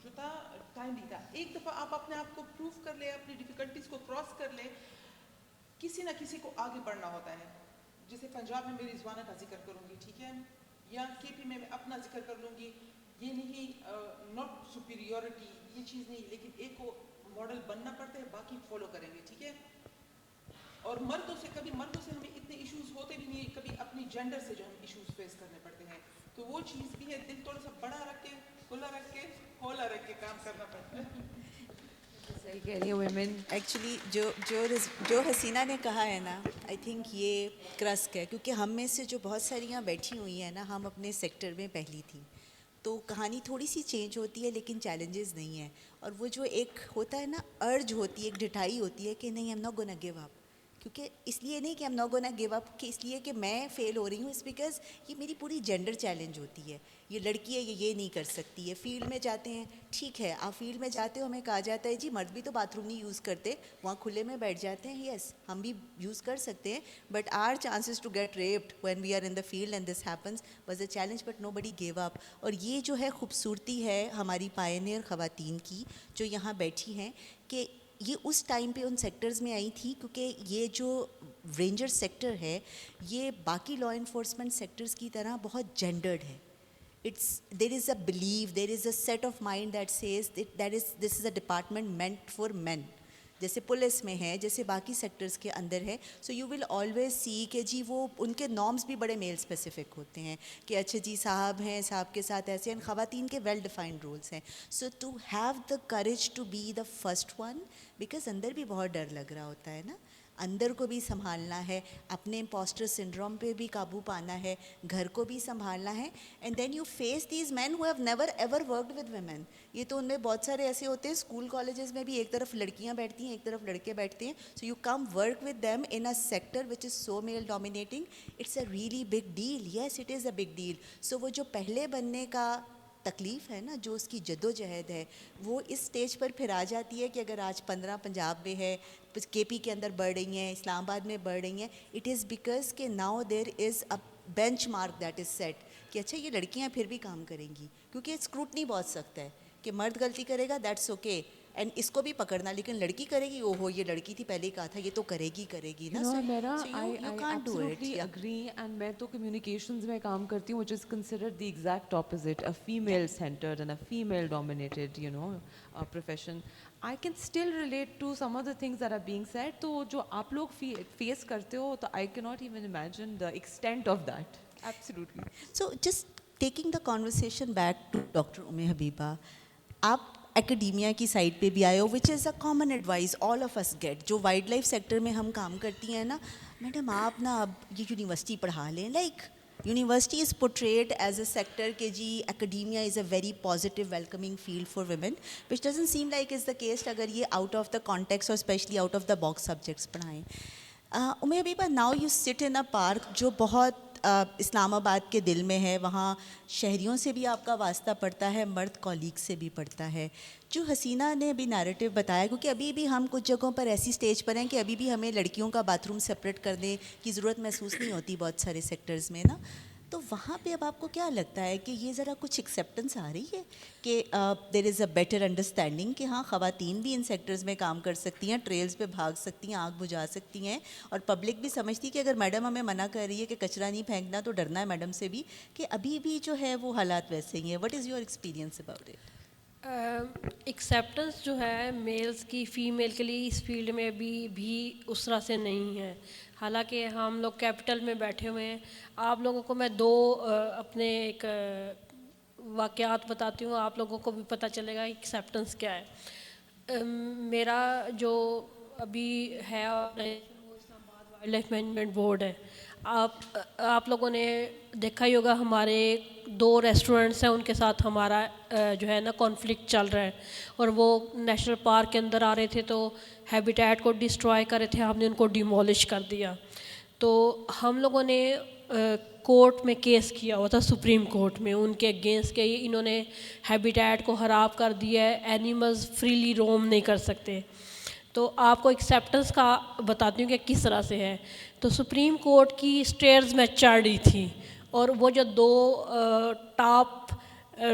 جو تھا ٹائم بھی تھا. ایک دفعہ آپ اپنے آپ کو پروف کر لیں, اپنی ڈیفیکلٹیز کو کراس کر لیں, کسی نہ کسی کو آگے بڑھنا ہوتا ہے. جیسے پنجاب میں میری رضوانہ کا ذکر کروں گی, ٹھیک ہے, یا کے پی میں اپنا ذکر کر لوں گی. یہ نہیں ناٹ سپیریورٹی, یہ چیز نہیں, لیکن ایک کو ماڈل بننا پڑتا ہے, باقی فالو کریں گے. ٹھیک ہے, اور مردوں سے ہمیں اتنے ایشوز ہوتے بھی نہیں, کبھی اپنی جینڈر سے جو ہم ایشوز فیس کرنے پڑتے ہیں. تو وہ چیز بھی ہے, دل تھوڑا سا بڑا رکھ کے, کھلا رکھ کے, کھولا رکھ کے کام کرنا پڑتا ہے. صحیح کہہ رہی ہے ویمن. ایکچولی جو حسینہ نے کہا ہے نا, آئی تھنک یہ کرسک ہے, کیونکہ ہم میں سے جو بہت ساریاں بیٹھی ہوئی ہیں نا, ہم اپنے سیکٹر میں پہلی تھیں. تو کہانی تھوڑی سی چینج ہوتی ہے, لیکن چیلنجز نہیں ہیں. اور وہ جو ایک ہوتا ہے نا ارج ہوتی ہے, ایک ڈٹائی ہوتی ہے کہ نہیں, am not gonna give up, کیونکہ اس لیے نہیں کہ ہم ناٹ گونا گیو اپ، کہ اس لیے کہ میں فیل ہو رہی ہوں، اس بیکاز یہ میری پوری جینڈر چیلنج ہوتی ہے. یہ لڑکی ہے، یہ نہیں کر سکتی ہے. فیلڈ میں جاتے ہیں، ٹھیک ہے آپ فیلڈ میں جاتے ہو، ہمیں کہا جاتا ہے جی مرد بھی تو باتھ روم نہیں یوز کرتے، وہاں کھلے میں بیٹھ جاتے ہیں. یس ہم بھی یوز کر سکتے ہیں، but are chances to get raped when we are in the field and this happens was a challenge, but nobody give up. اور یہ جو ہے خوبصورتی ہے ہماری پائنیئر خواتین کی جو یہاں بیٹھی ہیں، کہ یہ اس ٹائم پہ ان سیکٹرز میں آئی تھی، کیونکہ یہ جو رینجر سیکٹر ہے یہ باقی لا انفورسمنٹ سیکٹرز کی طرح بہت جینڈرڈ ہے. There is a blue, there is a set of mind that says this is a department meant for men, جیسے پولیس میں ہے، جیسے باقی سیکٹرز کے اندر ہے. So you will always see کہ جی وہ ان کے نارمس بھی بڑے میل اسپیسیفک ہوتے ہیں، کہ اچھا جی صاحب ہیں، صاحب کے ساتھ ایسے ہیں. خواتین کے ویل ڈیفائنڈ رولس ہیں. So to have the courage to be the first one, because اندر بھی بہت ڈر لگ رہا ہوتا ہے نا، اندر کو بھی سنبھالنا ہے، اپنے امپوسٹر سنڈروم پہ بھی قابو پانا ہے، گھر کو بھی سنبھالنا ہے. And then you face these men who have never ever worked with women. یہ تو ان میں بہت سارے ایسے ہوتے ہیں اسکول کالجز میں بھی، ایک طرف لڑکیاں بیٹھتی ہیں ایک طرف لڑکے بیٹھتے ہیں. So you come work with them in a sector which is so male dominating. It's a really big deal. Yes it is a big deal. So وہ جو پہلے بننے کا تکلیف ہے نا، جو اس کی جد و جہد ہے، وہ اس سٹیج پر پھر آ جاتی ہے کہ اگر آج 15 پنجاب میں ہے، کے پی کے اندر بڑھ رہی ہیں، اسلام آباد میں بڑھ رہی ہیں، اٹ از بیکاز کہ now there is a benchmark that is set کہ اچھا یہ لڑکیاں پھر بھی کام کریں گی. کیونکہ اسکروٹنی بہت سخت ہے کہ مرد غلطی کرے گا دیٹس اوکے اینڈ اس کو بھی پکڑنا، لیکن لڑکی کرے گی، او ہو یہ لڑکی تھی پہلے ہی کہا تھا یہ تو کرے گی نا. I absolutely agree, and میں تو communications میں کام کرتی ہوں, which is considered the exact opposite, a female centered and a female dominated, profession. I can still relate to some of the things that are being said. تو جو آپ لوگ face کرتے ہو تو I cannot even imagine the extent of that. Absolutely. So just taking the conversation back to Dr. Umme Habiba, آپ ایکڈیمیا کی side پہ بھی آئے ہو, which is a common advice all of us get. جو وائلڈ لائف سیکٹر میں ہم کام کرتی ہیں نا, میڈم آپ نا اب یہ یونیورسٹی پڑھا لیں. Like university is portrayed as a sector کہ جی academia is a very positive welcoming field for women, which doesn't seem like is the case اگر یہ آؤٹ آف دا کانٹیکس اور especially out of the box subjects پڑھائیں. امی حبیبہ, now you sit in a park جو بہت اسلام آباد کے دل میں ہے, وہاں شہریوں سے بھی آپ کا واسطہ پڑتا ہے, مرد کولیگ سے بھی پڑتا ہے. جو حسینہ نے ابھی نیریٹو بتایا, کیونکہ ابھی بھی ہم کچھ جگہوں پر ایسی سٹیج پر ہیں کہ ابھی بھی ہمیں لڑکیوں کا باتھ روم سپریٹ کرنے کی ضرورت محسوس نہیں ہوتی بہت سارے سیکٹرز میں نا. تو وہاں پہ اب آپ کو کیا لگتا ہے کہ یہ ذرا کچھ ایکسیپٹنس آ رہی ہے کہ دیر از اے بیٹر انڈرسٹینڈنگ کہ ہاں خواتین بھی ان سیکٹرز میں کام کر سکتی ہیں, ٹریلز پہ بھاگ سکتی ہیں, آگ بجھا سکتی ہیں, اور پبلک بھی سمجھتی کہ اگر میڈم ہمیں منع کر رہی ہے کہ کچرا نہیں پھینکنا تو ڈرنا ہے میڈم سے بھی, کہ ابھی بھی جو ہے وہ حالات ویسے ہی ہیں. What is your experience about it? Acceptance جو ہے میلز کی فیمیل کے لیے اس فیلڈ میں بھی اس طرح سے نہیں ہے. حالانکہ ہم لوگ کیپٹل میں بیٹھے ہوئے ہیں. آپ لوگوں کو میں دو اپنے ایک واقعات بتاتی ہوں, آپ لوگوں کو بھی پتہ چلے گا ایکسیپٹنس کیا ہے. میرا جو ابھی ہے وہ اسلام آباد وائلڈ لائف مینجمنٹ بورڈ ہے. آپ لوگوں نے دیکھا ہی ہوگا ہمارے 2 ریسٹورنٹس ہیں, ان کے ساتھ ہمارا جو ہے نا کانفلکٹ چل رہا ہے, اور وہ نیشنل پارک کے اندر آ رہے تھے تو ہیبیٹیٹ کو ڈسٹرائے کر رہے تھے, ہم نے ان کو ڈیمولش کر دیا. تو ہم لوگوں نے کورٹ میں کیس کیا ہوا تھا, سپریم کورٹ میں, ان کے اگینسٹ کہ انہوں نے ہیبیٹیٹ کو خراب کر دیا ہے, اینیملز فریلی روم نہیں کر سکتے. تو آپ کو ایکسیپٹنس کا بتاتی ہوں کہ کس طرح سے ہے. تو سپریم کورٹ کی اسٹیئرز میں چڑھ رہی تھی, اور وہ جو 2 ٹاپ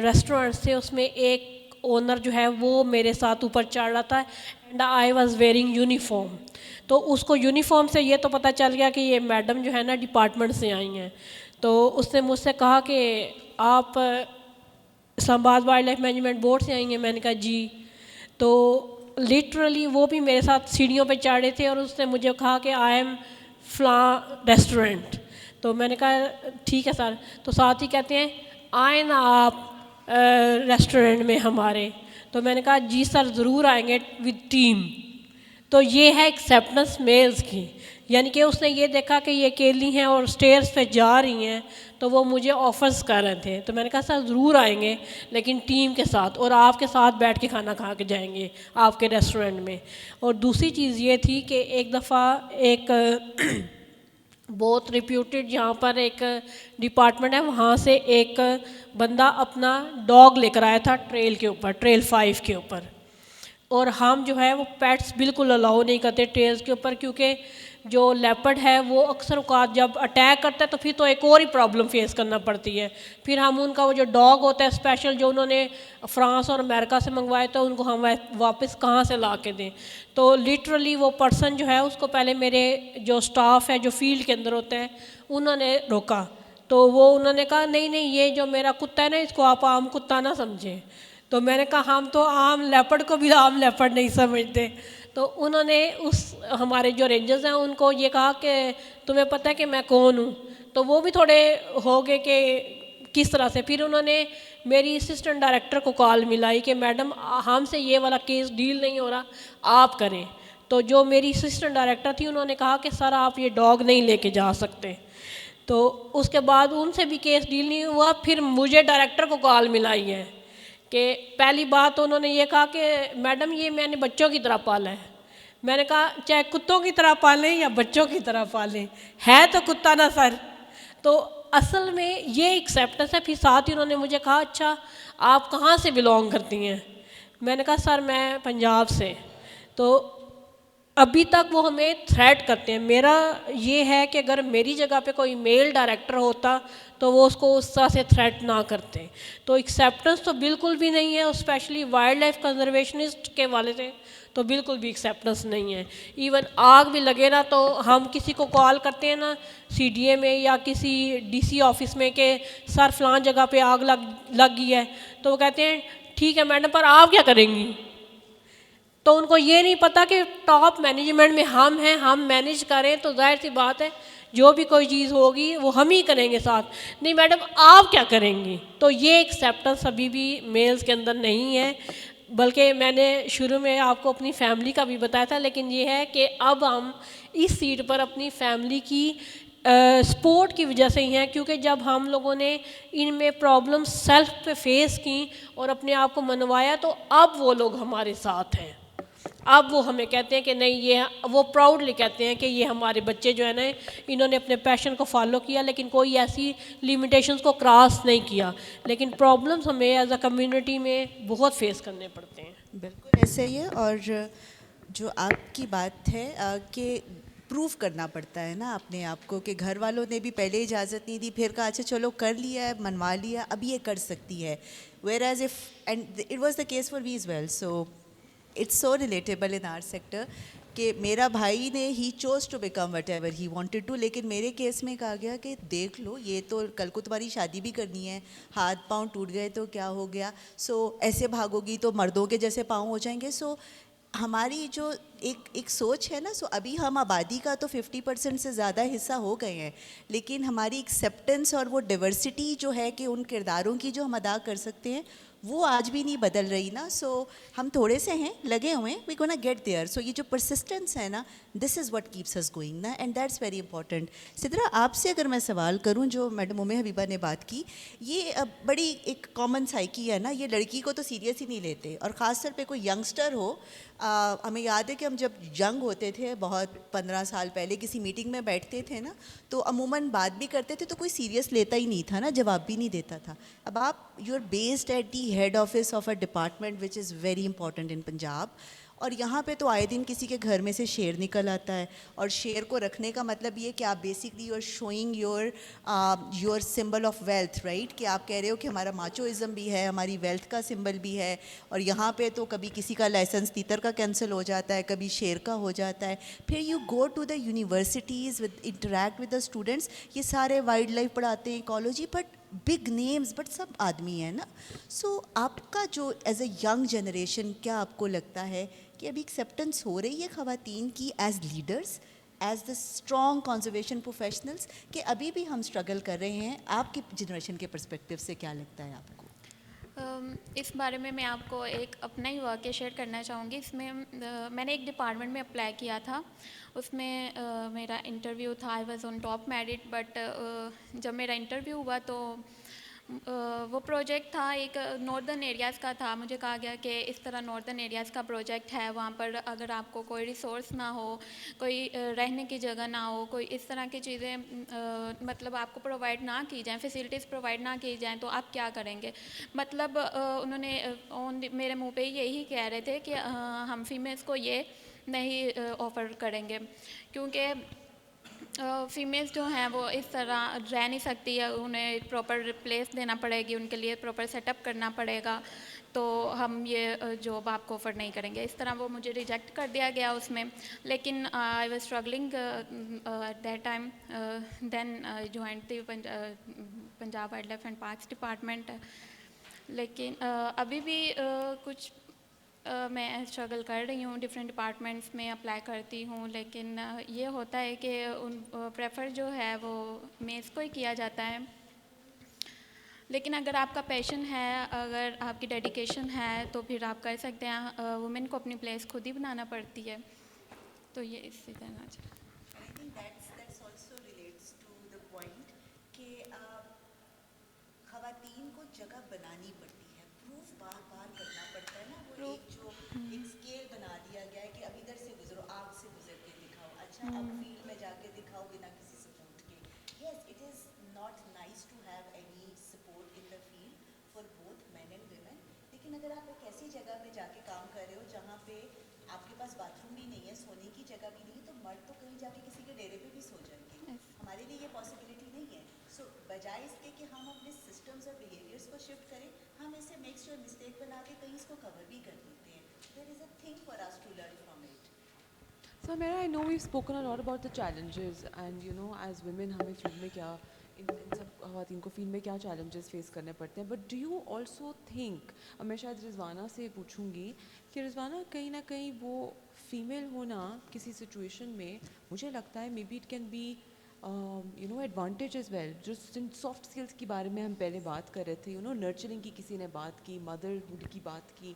ریسٹورنٹس تھے اس میں ایک اونر جو ہے وہ میرے ساتھ اوپر چڑھ رہا تھا, and I was wearing uniform. تو اس کو یونیفارم سے یہ تو پتہ چل گیا کہ یہ میڈم جو ہے نا ڈپارٹمنٹ سے آئی ہیں. تو اس نے مجھ سے کہا کہ آپ اسلام آباد وائلڈ لائف مینجمنٹ بورڈ سے آئی ہیں. میں نے کہا جی. تو لٹرلی وہ بھی میرے ساتھ سیڑھیوں پہ چڑھ رہے تھے, اور اس نے مجھے کہا کہ آئی ایم فلاں ریسٹورنٹ. تو میں نے کہا ٹھیک ہے سر. تو ساتھ ہی کہتے ہیں آئیں نا آپ ریسٹورنٹ میں ہمارے. تو میں نے کہا جی سر ضرور آئیں گے ود ٹیم. تو یہ ہے ایکسیپٹنس میلز کی. یعنی کہ اس نے یہ دیکھا کہ یہ اکیلی ہیں اور سٹیئرز پہ جا رہی ہیں تو وہ مجھے آفرز کر رہے تھے. تو میں نے کہا سر ضرور آئیں گے لیکن ٹیم کے ساتھ, اور آپ کے ساتھ بیٹھ کے کھانا کھا کے جائیں گے آپ کے ریسٹورنٹ میں. اور دوسری چیز یہ تھی کہ ایک دفعہ ایک بہت ریپیوٹیڈ یہاں پر ایک ڈپارٹمنٹ ہے, وہاں سے ایک بندہ اپنا ڈاگ لے کر آیا تھا ٹریل کے اوپر, ٹریل 5 کے اوپر, اور ہم جو ہے وہ پیٹس بالکل الاؤ نہیں کرتے ٹریلز کے اوپر, کیونکہ جو لیپرڈ ہے وہ اکثر اوقات جب اٹیک کرتا ہے تو پھر تو ایک اور ہی پرابلم فیس کرنا پڑتی ہے. پھر ہم ان کا وہ جو ڈاگ ہوتا ہے اسپیشل جو انہوں نے فرانس اور امریکہ سے منگوائے تو ان کو ہم واپس کہاں سے لا کے دیں. تو لٹرلی وہ پرسن جو ہے اس کو پہلے میرے جو اسٹاف ہے جو فیلڈ کے اندر ہوتے ہیں انہوں نے روکا, تو وہ انہوں نے کہا نہیں نہیں یہ جو میرا کتا ہے نا اس کو آپ عام کتا نہ سمجھیں. تو میں نے کہا ہم تو عام لیپرڈ کو بھی عام لیپرڈ نہیں سمجھتے. تو انہوں نے اس ہمارے جو رینجرز ہیں ان کو یہ کہا کہ تمہیں پتہ ہے کہ میں کون ہوں, تو وہ بھی تھوڑے ہو گئے کہ کس طرح سے. پھر انہوں نے میری اسسٹنٹ ڈائریکٹر کو کال ملائی کہ میڈم ہم سے یہ والا کیس ڈیل نہیں ہو رہا, آپ کریں. تو جو میری اسسٹنٹ ڈائریکٹر تھی انہوں نے کہا کہ سر آپ یہ ڈاگ نہیں لے کے جا سکتے. تو اس کے بعد ان سے بھی کیس ڈیل نہیں ہوا. پھر مجھے ڈائریکٹر کو کال ملائی ہے کہ پہلی بات انہوں نے یہ کہا کہ میڈم یہ میں نے بچوں کی طرح پالا ہے. میں نے کہا چاہے کتوں کی طرح پالیں یا بچوں کی طرح پالیں, ہے تو کتا نا سر. تو اصل میں یہ ایکسیپٹنس ہے. پھر ساتھ ہی انہوں نے مجھے کہا اچھا آپ کہاں سے بلونگ کرتی ہیں. میں نے کہا سر میں پنجاب سے. تو ابھی تک وہ ہمیں تھریٹ کرتے ہیں. میرا یہ ہے کہ اگر میری جگہ پہ کوئی میل ڈائریکٹر ہوتا تو وہ اس کو اس طرح سے تھریٹ نہ کرتے. تو ایکسیپٹنس تو بالکل بھی نہیں ہے, اسپیشلی وائلڈ لائف کنزرویشنسٹ کے والے سے تو بالکل بھی ایکسیپٹنس نہیں ہے. ایون آگ بھی لگے نا تو ہم کسی کو کال کرتے ہیں نا سی ڈی اے میں یا کسی ڈی سی آفس میں کہ سر فلان جگہ پہ آگ لگ گئی ہے, تو وہ کہتے ہیں ٹھیک ہے میڈم پر آپ کیا کریں گی. تو ان کو یہ نہیں پتہ کہ ٹاپ مینجمنٹ میں ہم ہیں, ہم مینیج کریں تو ظاہر سی بات ہے جو بھی کوئی چیز ہوگی وہ ہم ہی کریں گے ساتھ. نہیں میڈم آپ کیا کریں گی. تو یہ ایکسیپٹنس ابھی بھی میلز کے اندر نہیں ہے. بلکہ میں نے شروع میں آپ کو اپنی فیملی کا بھی بتایا تھا, لیکن یہ ہے کہ اب ہم اس سیٹ پر اپنی فیملی کی سپورٹ کی وجہ سے ہی ہیں, کیونکہ جب ہم لوگوں نے ان میں پرابلم سیلف پہ فیس کی اور اپنے آپ کو منوایا تو اب وہ لوگ ہمارے ساتھ ہیں. اب وہ ہمیں کہتے ہیں کہ نہیں, یہ وہ پراؤڈلی کہتے ہیں کہ یہ ہمارے بچے جو ہے نا انہوں نے اپنے پیشن کو فالو کیا لیکن کوئی ایسی لیمیٹیشنز کو کراس نہیں کیا. لیکن پرابلمس ہمیں ایز اے کمیونٹی میں بہت فیس کرنے پڑتے ہیں. بالکل ایسا ہی ہے. اور جو آپ کی بات ہے کہ پروف کرنا پڑتا ہے نا اپنے آپ کو, کہ گھر والوں نے بھی پہلے اجازت نہیں دی, پھر کہا اچھا چلو کر لیا ہے, منوا لیا, اب یہ کر سکتی ہے. Whereas if and it was the case for we as well. So it's so relatable in our sector کہ میرا بھائی نے he choose to become whatever he wanted to, لیکن میرے کیس میں کہا گیا کہ دیکھ لو یہ تو کل کو تمہاری شادی بھی کرنی ہے, ہاتھ پاؤں ٹوٹ گئے تو کیا ہو گیا, سو ایسے بھاگو گی تو مردوں کے جیسے پاؤں ہو جائیں گے. سو ہماری جو ایک سوچ ہے نا, سو ابھی ہم آبادی کا تو 50% سے زیادہ حصہ ہو گئے ہیں, لیکن ہماری ایکسیپٹنس اور وہ ڈیورسٹی جو ہے کہ ان کرداروں کی جو ہم ادا کر سکتے ہیں وہ آج بھی نہیں بدل رہی نا. سو ہم تھوڑے سے ہیں لگے ہوئے ہیں, وی گونا گیٹ دیئر. سو یہ جو پرسسٹنس ہے نا, this is what keeps us going نا, and that's very important. Sidra آپ سے اگر میں سوال کروں, جو میڈم حبیبہ نے بات کی, یہ بڑی ایک کامن سائیکی ہے نا, یہ لڑکی کو تو سیریس ہی نہیں لیتے, اور خاص طور پہ کوئی ینگسٹر ہو. ہمیں یاد ہے کہ ہم جب ینگ ہوتے تھے بہت 15 سال پہلے کسی میٹنگ میں بیٹھتے تھے نا, تو عموماً بات بھی کرتے تھے تو کوئی سیریس لیتا ہی نہیں تھا نا, جواب بھی نہیں دیتا تھا. اب آپ you are based at the head office of a department which is very important in Punjab, اور یہاں پہ تو آئے دن کسی کے گھر میں سے شیر نکل آتا ہے, اور شیر کو رکھنے کا مطلب یہ کہ آپ basically you are showing your symbol of wealth, right, کہ آپ کہہ رہے ہو کہ ہمارا ماچوازم بھی ہے, ہماری ویلتھ کا سمبل بھی ہے. اور یہاں پہ تو کبھی کسی کا لائسنس تیتر کا کینسل ہو جاتا ہے, کبھی شیر کا ہو جاتا ہے. پھر you go to the universities with interact with the students, یہ سارے وائلڈ لائف پڑھاتے ہیں, ecology, but big names, but سب آدمی ہیں نا. سو آپ کا جو ایز اے ینگ جنریشن, کیا آپ کو لگتا ہے کہ ابھی ایکسیپٹنس ہو رہی ہے خواتین کی as leaders, as the strong conservation professionals, کہ ابھی بھی ہم اسٹرگل کر رہے ہیں؟ آپ کی جنریشن کے پرسپیکٹیو سے کیا لگتا ہے آپ کو؟ اس بارے میں آپ کو ایک اپنا ہی واقعہ شیئر کرنا چاہوں گی. اس میں میں نے ایک ڈپارٹمنٹ میں اپلائی کیا تھا. اس میں میرا انٹرویو تھا. I was on top merit, but جب میرا انٹرویو ہوا تو وہ پروجیکٹ تھا ایک ناردرن ایریاز کا تھا. مجھے کہا گیا کہ اس طرح ناردرن ایریاز کا پروجیکٹ ہے, وہاں پر اگر آپ کو کوئی ریسورس نہ ہو, کوئی رہنے کی جگہ نہ ہو, کوئی اس طرح کی چیزیں مطلب آپ کو پرووائڈ نہ کی جائیں, فیسلٹیز پرووائڈ نہ کی جائیں, تو آپ کیا کریں گے. مطلب انہوں نے میرے منہ پہ یہی کہہ رہے تھے کہ ہم فیمیلس کو یہ نہیں آفر کریں گے, کیونکہ فیمیلس جو ہیں وہ اس طرح رہ نہیں سکتی ہے, انہیں پراپر پلیس دینا پڑے گی, ان کے لیے پراپر سیٹ اپ کرنا پڑے گا, تو ہم یہ جاب آپ کو آفر نہیں کریں گے. اس طرح وہ مجھے ریجیکٹ کر دیا گیا اس میں. لیکن I was struggling at that time. Then I joined the Punjab wildlife and parks department. لیکن ابھی بھی کچھ میں اسٹرگل کر رہی ہوں, ڈفرینٹ ڈپارٹمنٹس میں اپلائی کرتی ہوں, لیکن یہ ہوتا ہے کہ ان پریفر جو ہے وہ میلس کو ہی کیا جاتا ہے. لیکن اگر آپ کا پیشن ہے, اگر آپ کی ڈیڈیکیشن ہے, تو پھر آپ کر سکتے ہیں. وومن کو اپنی پلیس خود ہی بنانا پڑتی ہے. تو یہ اس سے کہنا چاہیے. I think that's also relates to the point کہ خواتین کو جگہ بنانی پڑتی ہے, پروف بار بار کرنا پڑتا ہے نا. وہ ایک جو ایک اسکیل بنا دیا گیا ہے کہ اب ادھر سے گزرو, آگ سے گزر کے دکھاؤ, اچھا اب فیلڈ میں جا کے دکھاؤ بنا کسی سپورٹ کے. Yes, it is not nice to have any support in the field for both men and women. لیکن اگر آپ ایک ایسی جگہ میں جا کے کام کر رہے ہو جہاں پہ آپ کے پاس باتھ روم بھی نہیں ہے, سونے کی جگہ بھی نہیں, تو مرد تو کہیں جا کے کسی کے ڈیرے پہ بھی سو جائیں گے. ہمارے لیے یہ پاسبلٹی نہیں ہے. سو بجائے اس کے کہ ہم اپنے سسٹمز اور بیہیویئرس کو شفٹ کریں, ہم ایسے میکس اور مسٹیک بنا کے کہیں اس کو کور بھی کر دیتے ہیں. There is a thing for us to learn from it. So Mera, I know we've spoken a lot about the challenges and you know as women ہمیں فیلڈ میں کیا ان سب خواتین کو فیلڈ میں کیا چیلنجز فیس کرنے پڑتے ہیں. But do you also think, اب میں شاید رضوانہ سے پوچھوں گی کہ رضوانہ کہیں نہ کہیں وہ فیمیل ہونا کسی سچویشن میں مجھے لگتا ہے maybe it can be you know advantage as well. جو سافٹ اسکلس کے بارے میں ہم پہلے بات کر رہے تھے, یو نو نرچرنگ کی کسی نے بات کی, مدرہڈ کی بات کی,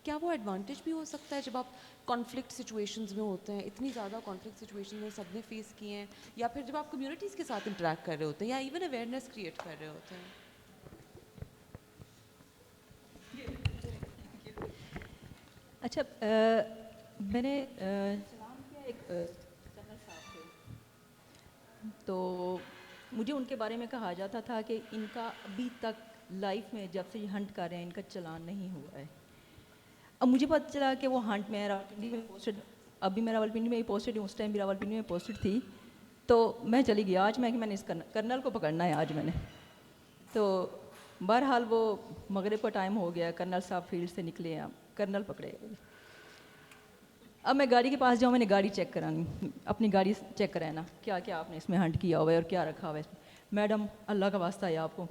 کیا وہ ایڈوانٹیج بھی ہو سکتا ہے جب آپ کانفلکٹ سچویشنز میں ہوتے ہیں, اتنی زیادہ کانفلکٹ سچویشن میں سب نے فیس کیے ہیں, یا پھر جب آپ کمیونٹیز کے ساتھ انٹریکٹ کر رہے ہوتے ہیں یا ایون اویئرنیس کریٹ کر رہے ہوتے ہیں. اچھا, میں نے سلام کیا ایک کرنل صاحب تھے, تو مجھے ان کے بارے میں کہا جاتا تھا کہ ان کا ابھی تک لائف میں جب سے یہ ہنٹ کر رہے ہیں ان کا چلان نہیں ہوا ہے. اب مجھے پتہ چلا کہ وہ ہنٹ میں راولپنڈی میں پوسٹڈ, ابھی میں راولپنڈی میں ہی پوسٹڈ ہوں, اس ٹائم بھی راولپنڈی میں پوسٹڈ تھی, تو میں چلی گئی. آج میں نے اس کرنل کو پکڑنا ہے آج میں نے. تو بہرحال وہ مغرب کا ٹائم ہو گیا, کرنل صاحب فیلڈ سے نکلے ہیں, کرنل پکڑے گئے. اب میں گاڑی کے پاس جاؤں, میں نے گاڑی چیک کرانی, اپنی گاڑی چیک کرانا کیا کیا آپ نے اس میں ہنٹ کیا ہوا ہے اور کیا رکھا ہوا ہے اس میں. میڈم اللہ کا واسطہ ہے آپ کو,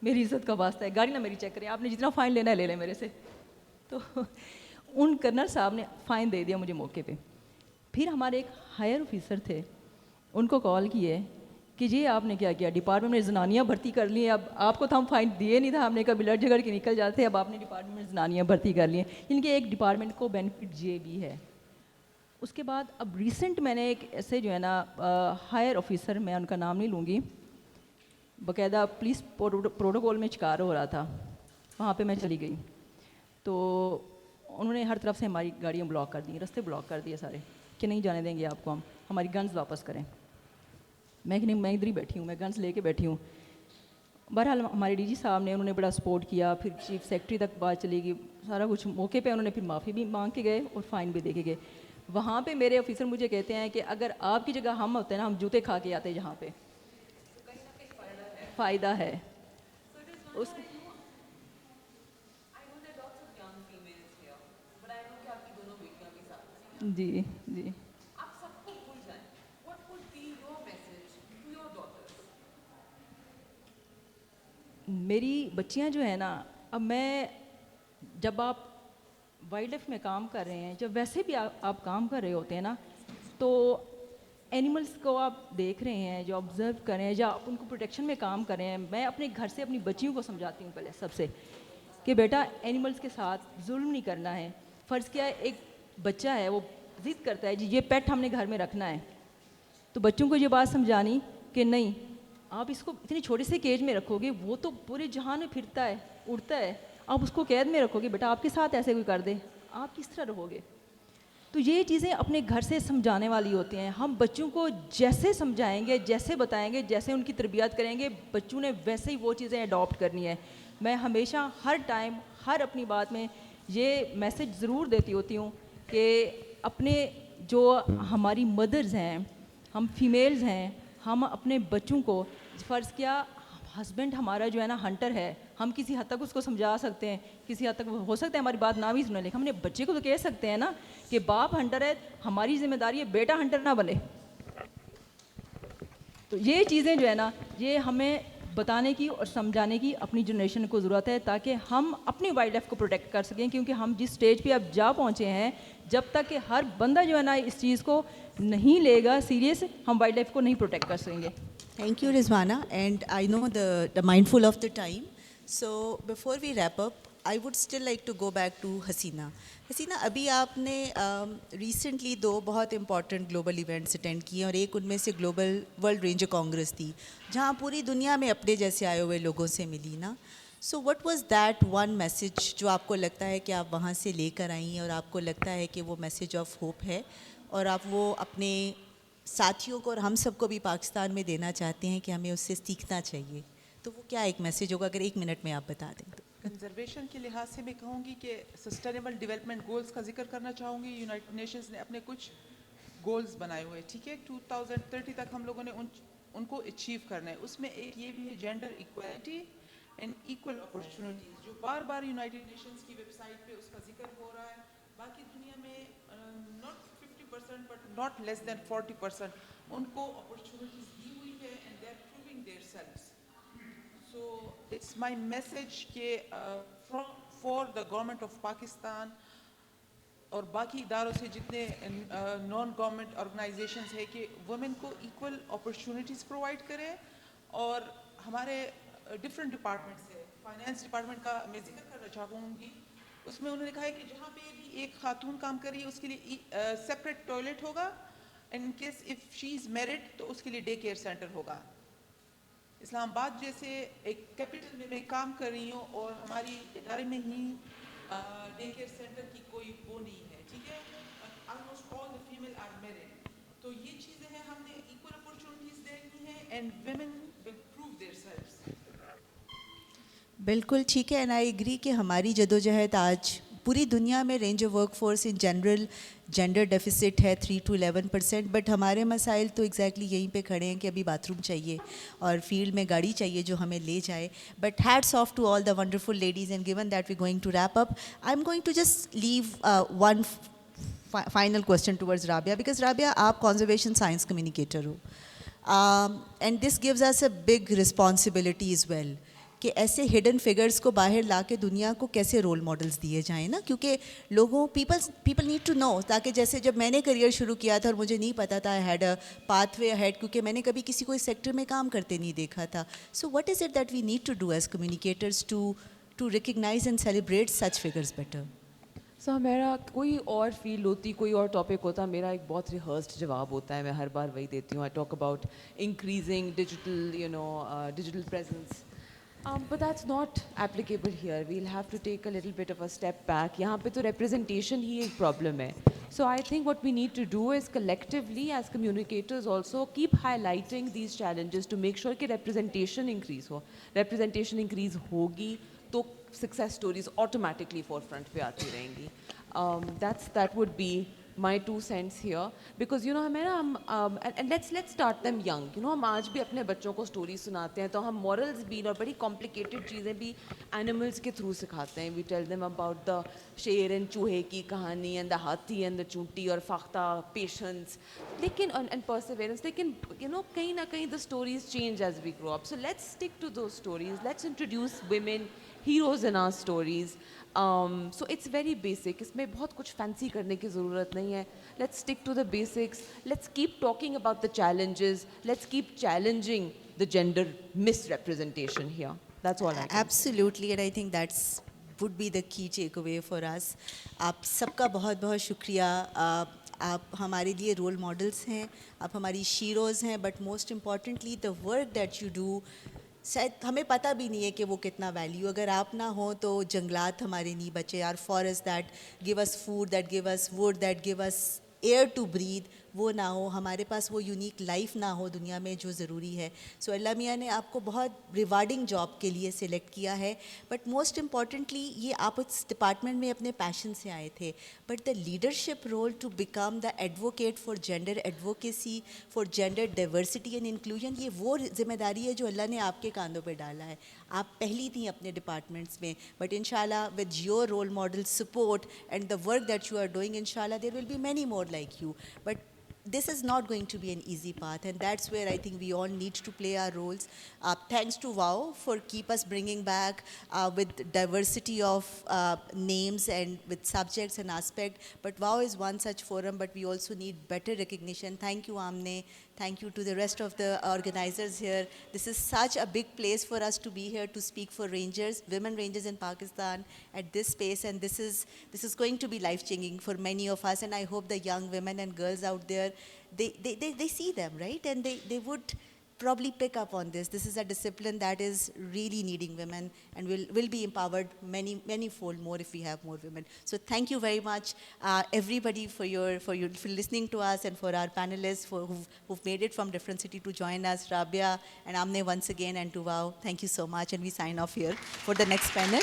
میری عزت کا واسطہ ہے, گاڑی نہ میری چیک کریں, آپ نے جتنا فائن لینا ہے لے لیں میرے سے. تو ان کرنل صاحب نے فائن دے دیا مجھے موقع پہ. پھر ہمارے ایک ہائر آفیسر تھے, ان کو کال کیے کہ جی آپ نے کیا کیا, ڈپارٹمنٹ میں زنانیاں بھرتی کر لی ہیں, اب آپ کو تو ہم فائن دیے نہیں تھا, ہم نے کہا بلڈ جھگڑ کے نکل جاتے ہیں, اب آپ نے ڈپارٹمنٹ میں زنانیاں بھرتی کر لی ہیں. ان کے ایک ڈپارٹمنٹ کو بینیفٹ یہ بھی ہے. اس کے بعد اب ریسنٹ میں نے ایک ایسے جو ہے نا ہائر آفیسر, میں ان کا نام نہیں لوں گی, باقاعدہ پولیس پروٹوکول میں شکار ہو رہا تھا, وہاں پہ میں چلی گئی, تو انہوں نے ہر طرف سے ہماری گاڑیاں بلاک کر دیں, رستے بلاک کر دیے سارے کہ نہیں جانے دیں گے آپ کو, ہم ہماری گنز واپس کریں. میں کہ نہیں, میں ادھر ہی بیٹھی ہوں, میں گنز لے کے بیٹھی ہوں. بہرحال ہمارے ڈی جی صاحب نے, انہوں نے بڑا سپورٹ کیا, پھر چیف سیکرٹری تک بات چلی گئی, سارا کچھ موقع پہ انہوں نے پھر معافی بھی مانگ کے گئے اور فائن بھی دے کے گئے. وہاں پہ میرے آفیسر مجھے کہتے ہیں کہ اگر آپ کی جگہ ہم ہوتے ہیں نا, ہم جوتے کھا کے آتے جہاں پہ. فائدہ ہے اس. جی جی. میری بچیاں جو ہیں نا, اب میں جب آپ وائلڈ لائف میں کام کر رہے ہیں, جب ویسے بھی آپ کام کر رہے ہوتے ہیں نا, تو اینیملس کو آپ دیکھ رہے ہیں, جو آبزرو کریں یا آپ ان کو پروٹیکشن میں کام کر رہے ہیں. میں اپنے گھر سے اپنی بچیوں کو سمجھاتی ہوں پہلے سب سے کہ بیٹا اینیملس کے ساتھ ظلم نہیں کرنا ہے. فرض کیا ایک بچہ ہے وہ ضد کرتا ہے جی یہ پیٹ ہم نے گھر میں رکھنا ہے, تو بچوں کو یہ بات سمجھانی کہ نہیں آپ اس کو اتنی چھوٹے سے کیج میں رکھو گے, وہ تو پورے جہان میں پھرتا ہے اڑتا ہے, آپ اس کو قید میں رکھو گے, بیٹا آپ کے ساتھ ایسے کوئی کر دے آپ کس طرح رہو گے. تو یہ چیزیں اپنے گھر سے سمجھانے والی ہوتی ہیں. ہم بچوں کو جیسے سمجھائیں گے, جیسے بتائیں گے, جیسے ان کی تربیت کریں گے, بچوں نے ویسے ہی وہ چیزیں اڈاپٹ کرنی ہے. میں ہمیشہ ہر ٹائم ہر اپنی بات میں یہ میسج ضرور دیتی ہوتی ہوں کہ اپنے جو ہماری مدرز ہیں, ہم فیمیلز ہیں, ہم اپنے بچوں کو فرض کیا ہسبینڈ ہمارا جو ہے نا ہنٹر ہے, ہم کسی حد تک اس کو سمجھا سکتے ہیں, کسی حد تک ہو سکتا ہے ہماری بات نہ بھی سنے, لیکن ہم نے بچے کو تو کہہ سکتے ہیں نا کہ باپ ہنٹر ہے, ہماری ذمہ داری ہے بیٹا ہنٹر نہ بنے. تو یہ چیزیں جو ہے نا یہ ہمیں بتانے کی اور سمجھانے کی اپنی جنریشن کو ضرورت ہے تاکہ ہم اپنی وائلڈ لائف کو پروٹیکٹ کر سکیں, کیونکہ ہم جس اسٹیج پہ اب جا پہنچے ہیں جب تک کہ ہر بندہ جو ہے نا اس چیز کو نہیں لے گا سیریس, ہم وائلڈ لائف کو نہیں پروٹیکٹ کر سکیں گے. Thank you, Rizwana. And I know the mindful of the time. So before we wrap up, I would still like to go back to Hasina. Hasina, ابھی آپ نے ریسنٹلی 2 بہت امپورٹنٹ گلوبل ایونٹس اٹینڈ کیے, اور ایک ان میں سے global world ranger Congress تھی جہاں پوری دنیا میں اپنے جیسے آئے ہوئے لوگوں سے ملی نا. So what was that one message جو آپ کو لگتا ہے کہ آپ وہاں سے لے کر آئیں اور آپ کو لگتا ہے کہ وہ میسج آف ہوپ ہے, اور آپ وہ اپنے ساتھیوں کو اور ہم سب کو بھی پاکستان میں دینا چاہتے ہیں کہ ہمیں اس سے سیکھنا چاہیے, تو وہ کیا ایک میسج ہوگا اگر 1 منٹ میں آپ بتا دیں تو؟ کنزرویشن کے لحاظ سے میں کہوں گی کہ سسٹینیبل ڈیولپمنٹ گولز کا ذکر کرنا چاہوں گی. یونائٹڈ نیشنز نے اپنے کچھ گولز بنائے ہوئے, ٹھیک ہے, 2030 تک ہم لوگوں نے ان کو اچیو کرنا ہے. اس میں ایک یہ بھی ہے gender equality and equal opportunities, جو بار بار یونائٹڈ نیشنز کی ویب سائٹ پہ اس کا ذکر ہو رہا ہے. باقی دنیا میں not 50% but not less than 40% ان کو اپرچونیٹیز دی ہوئی ہے and they are proving their selves. So it's my message کہ for the government of Pakistan اور باقی اداروں سے جتنے نان گورنمنٹ آرگنائزیشنز ہے کہ وومن کو ایکول اپرچونیٹیز پرووائڈ کرے. اور ہمارے ڈفرینٹ ڈپارٹمنٹس ہے, فائنانس ڈپارٹمنٹ کا میں ذکر کرنا چاہوں گی, اس میں انہوں نے کہا ہے کہ جہاں پہ بھی ایک خاتون کام کر رہی ہے اس کے لیے سپریٹ ٹوائلٹ ہوگا, in case if she is married تو اس کے لیے ڈے کیئر سینٹر ہوگا. اسلام آباد جیسے ایک کیپٹل میں کام کر رہی ہوں اور ہماری ادارے میں ہی ڈے کیئر سینٹر کی کوئی وہ نہیں ہے, ٹھیک ہے, almost all the female are married. تو یہ چیزیں ہیں ہم نے ایکول اپرچونیٹیز دینی ہیں and women will prove their selves. بالکل ٹھیک ہے, اینڈ آئی ایگری کہ ہماری جدوجہد آج پوری دنیا میں range of work force in general gender deficits ہے 3 to 11%, بٹ ہمارے مسائل تو ایگزیکٹلی یہیں پہ کھڑے ہیں کہ ابھی باتھ روم چاہیے اور فیلڈ میں گاڑی چاہیے جو ہمیں لے جائے. But hats off to all the wonderful ladies, and given that we going to wrap up, I am going to just leave one final question towards Rabia, because Rabia آپ کنزرویشن سائنس کمیونیکیٹر ہو, and this gives us a big responsibility as well کہ ایسے hidden figures کو باہر لا کے دنیا کو کیسے رول ماڈلس دیے جائیں نا, کیونکہ لوگوں پیپل نیڈ ٹو نو, تاکہ جیسے جب میں نے کریئر شروع کیا تھا اور مجھے نہیں پتا تھا, I had a pathway had, کیونکہ میں نے کبھی کسی کو اس سیکٹر میں کام کرتے نہیں دیکھا تھا. So what is it that we need to do as communicators to recognize and celebrate such figures better? سو میرا کوئی اور فیلڈ ہوتی, کوئی اور ٹاپک ہوتا, میرا ایک بہت ریہرسڈ جواب ہوتا ہے, میں ہر بار وہی دیتی ہوں. I talk about increasing digital presence. But that's not applicable here. We'll have to take a little bit of a step back. یہاں پہ تو representation ہی ایک problem ہے. So I think what we need to do is collectively as communicators also keep highlighting these challenges to make sure کہ representation increase ہو. Representation increase ہوگی تو success stories automatically forefront پہ آتی رہیں گی. That would be my 2 cents here, because ہمیں نا and let's start them young. ہم آج بھی اپنے بچوں کو اسٹوری سناتے ہیں تو ہم مورلز بھی اور بڑی کمپلیکیٹڈ چیزیں بھی اینیملس کے تھرو سکھاتے ہیں. We tell them about the شیر اینڈ چوہے کی کہانی, اینڈ دا ہاتھی اینڈ دا چونٹی, اور فاختہ پیشنس, لیکن اینڈ پرسیویرنس, لیکن کہیں نہ کہیں the stories change as we grow up. So let's stick to those stories, let's introduce women heroes in our stories. So it's very basic, اس میں بہت کچھ فینسی کرنے کی ضرورت نہیں ہے. Let's stick to the basics, let's keep talking about the challenges, let's keep challenging the gender misrepresentation here. That's all I can say. Absolutely, and I think that's would be the key takeaway for us. آپ سب کا بہت بہت شکریہ. آپ ہمارے لیے role models ہیں, آپ ہماری شیروز ہیں, but most importantly the work that you do, شاید ہمیں پتہ بھی نہیں ہے کہ وہ کتنا ویلیو, اگر آپ نہ ہوں تو جنگلات ہمارے نہیں بچے, our forest that gave us food, that gave us wood, that gave us air to breathe, وہ نہ ہو, ہمارے پاس وہ یونیک لائف نہ ہو دنیا میں جو ضروری ہے. سو اللہ میاں نے آپ کو بہت ریوارڈنگ جاب کے لیے سلیکٹ کیا ہے, بٹ موسٹ امپورٹنٹلی یہ آپ اس ڈپارٹمنٹ میں اپنے پیشن سے آئے تھے, but the leadership role to become the advocate for gender advocacy, for gender diversity and inclusion, یہ وہ ذمہ داری ہے جو اللہ نے آپ کے کاندھوں پہ ڈالا ہے. آپ پہلی تھیں اپنے ڈپارٹمنٹس میں, بٹ ان شاء اللہ with your role model support and the work that you are doing, ان شاء اللہ there will be many more like you. But this is not going to be an easy path, and that's where I think we all need to play our roles. Thanks to WOW for keep us bringing back with diversity of names and with subjects and aspect. But WOW is one such forum, but we also need better recognition. Thank you, Amne. Thank you to the rest of the organizers here. This is such a big place for us to be here to speak for Rangers, women Rangers in Pakistan at this space, and this is going to be life-changing for many of us, and I hope the young women and girls out there, they see them, right? And they would probably pick up on this. This is a discipline that is really needing women, and will be empowered many fold more if we have more women. So thank you very much, everybody, for listening to us, and for our panelists who've made it from different city to join us, Rabia and Amne once again, and to WOW. Thank you so much, and we sign off here for the next panel.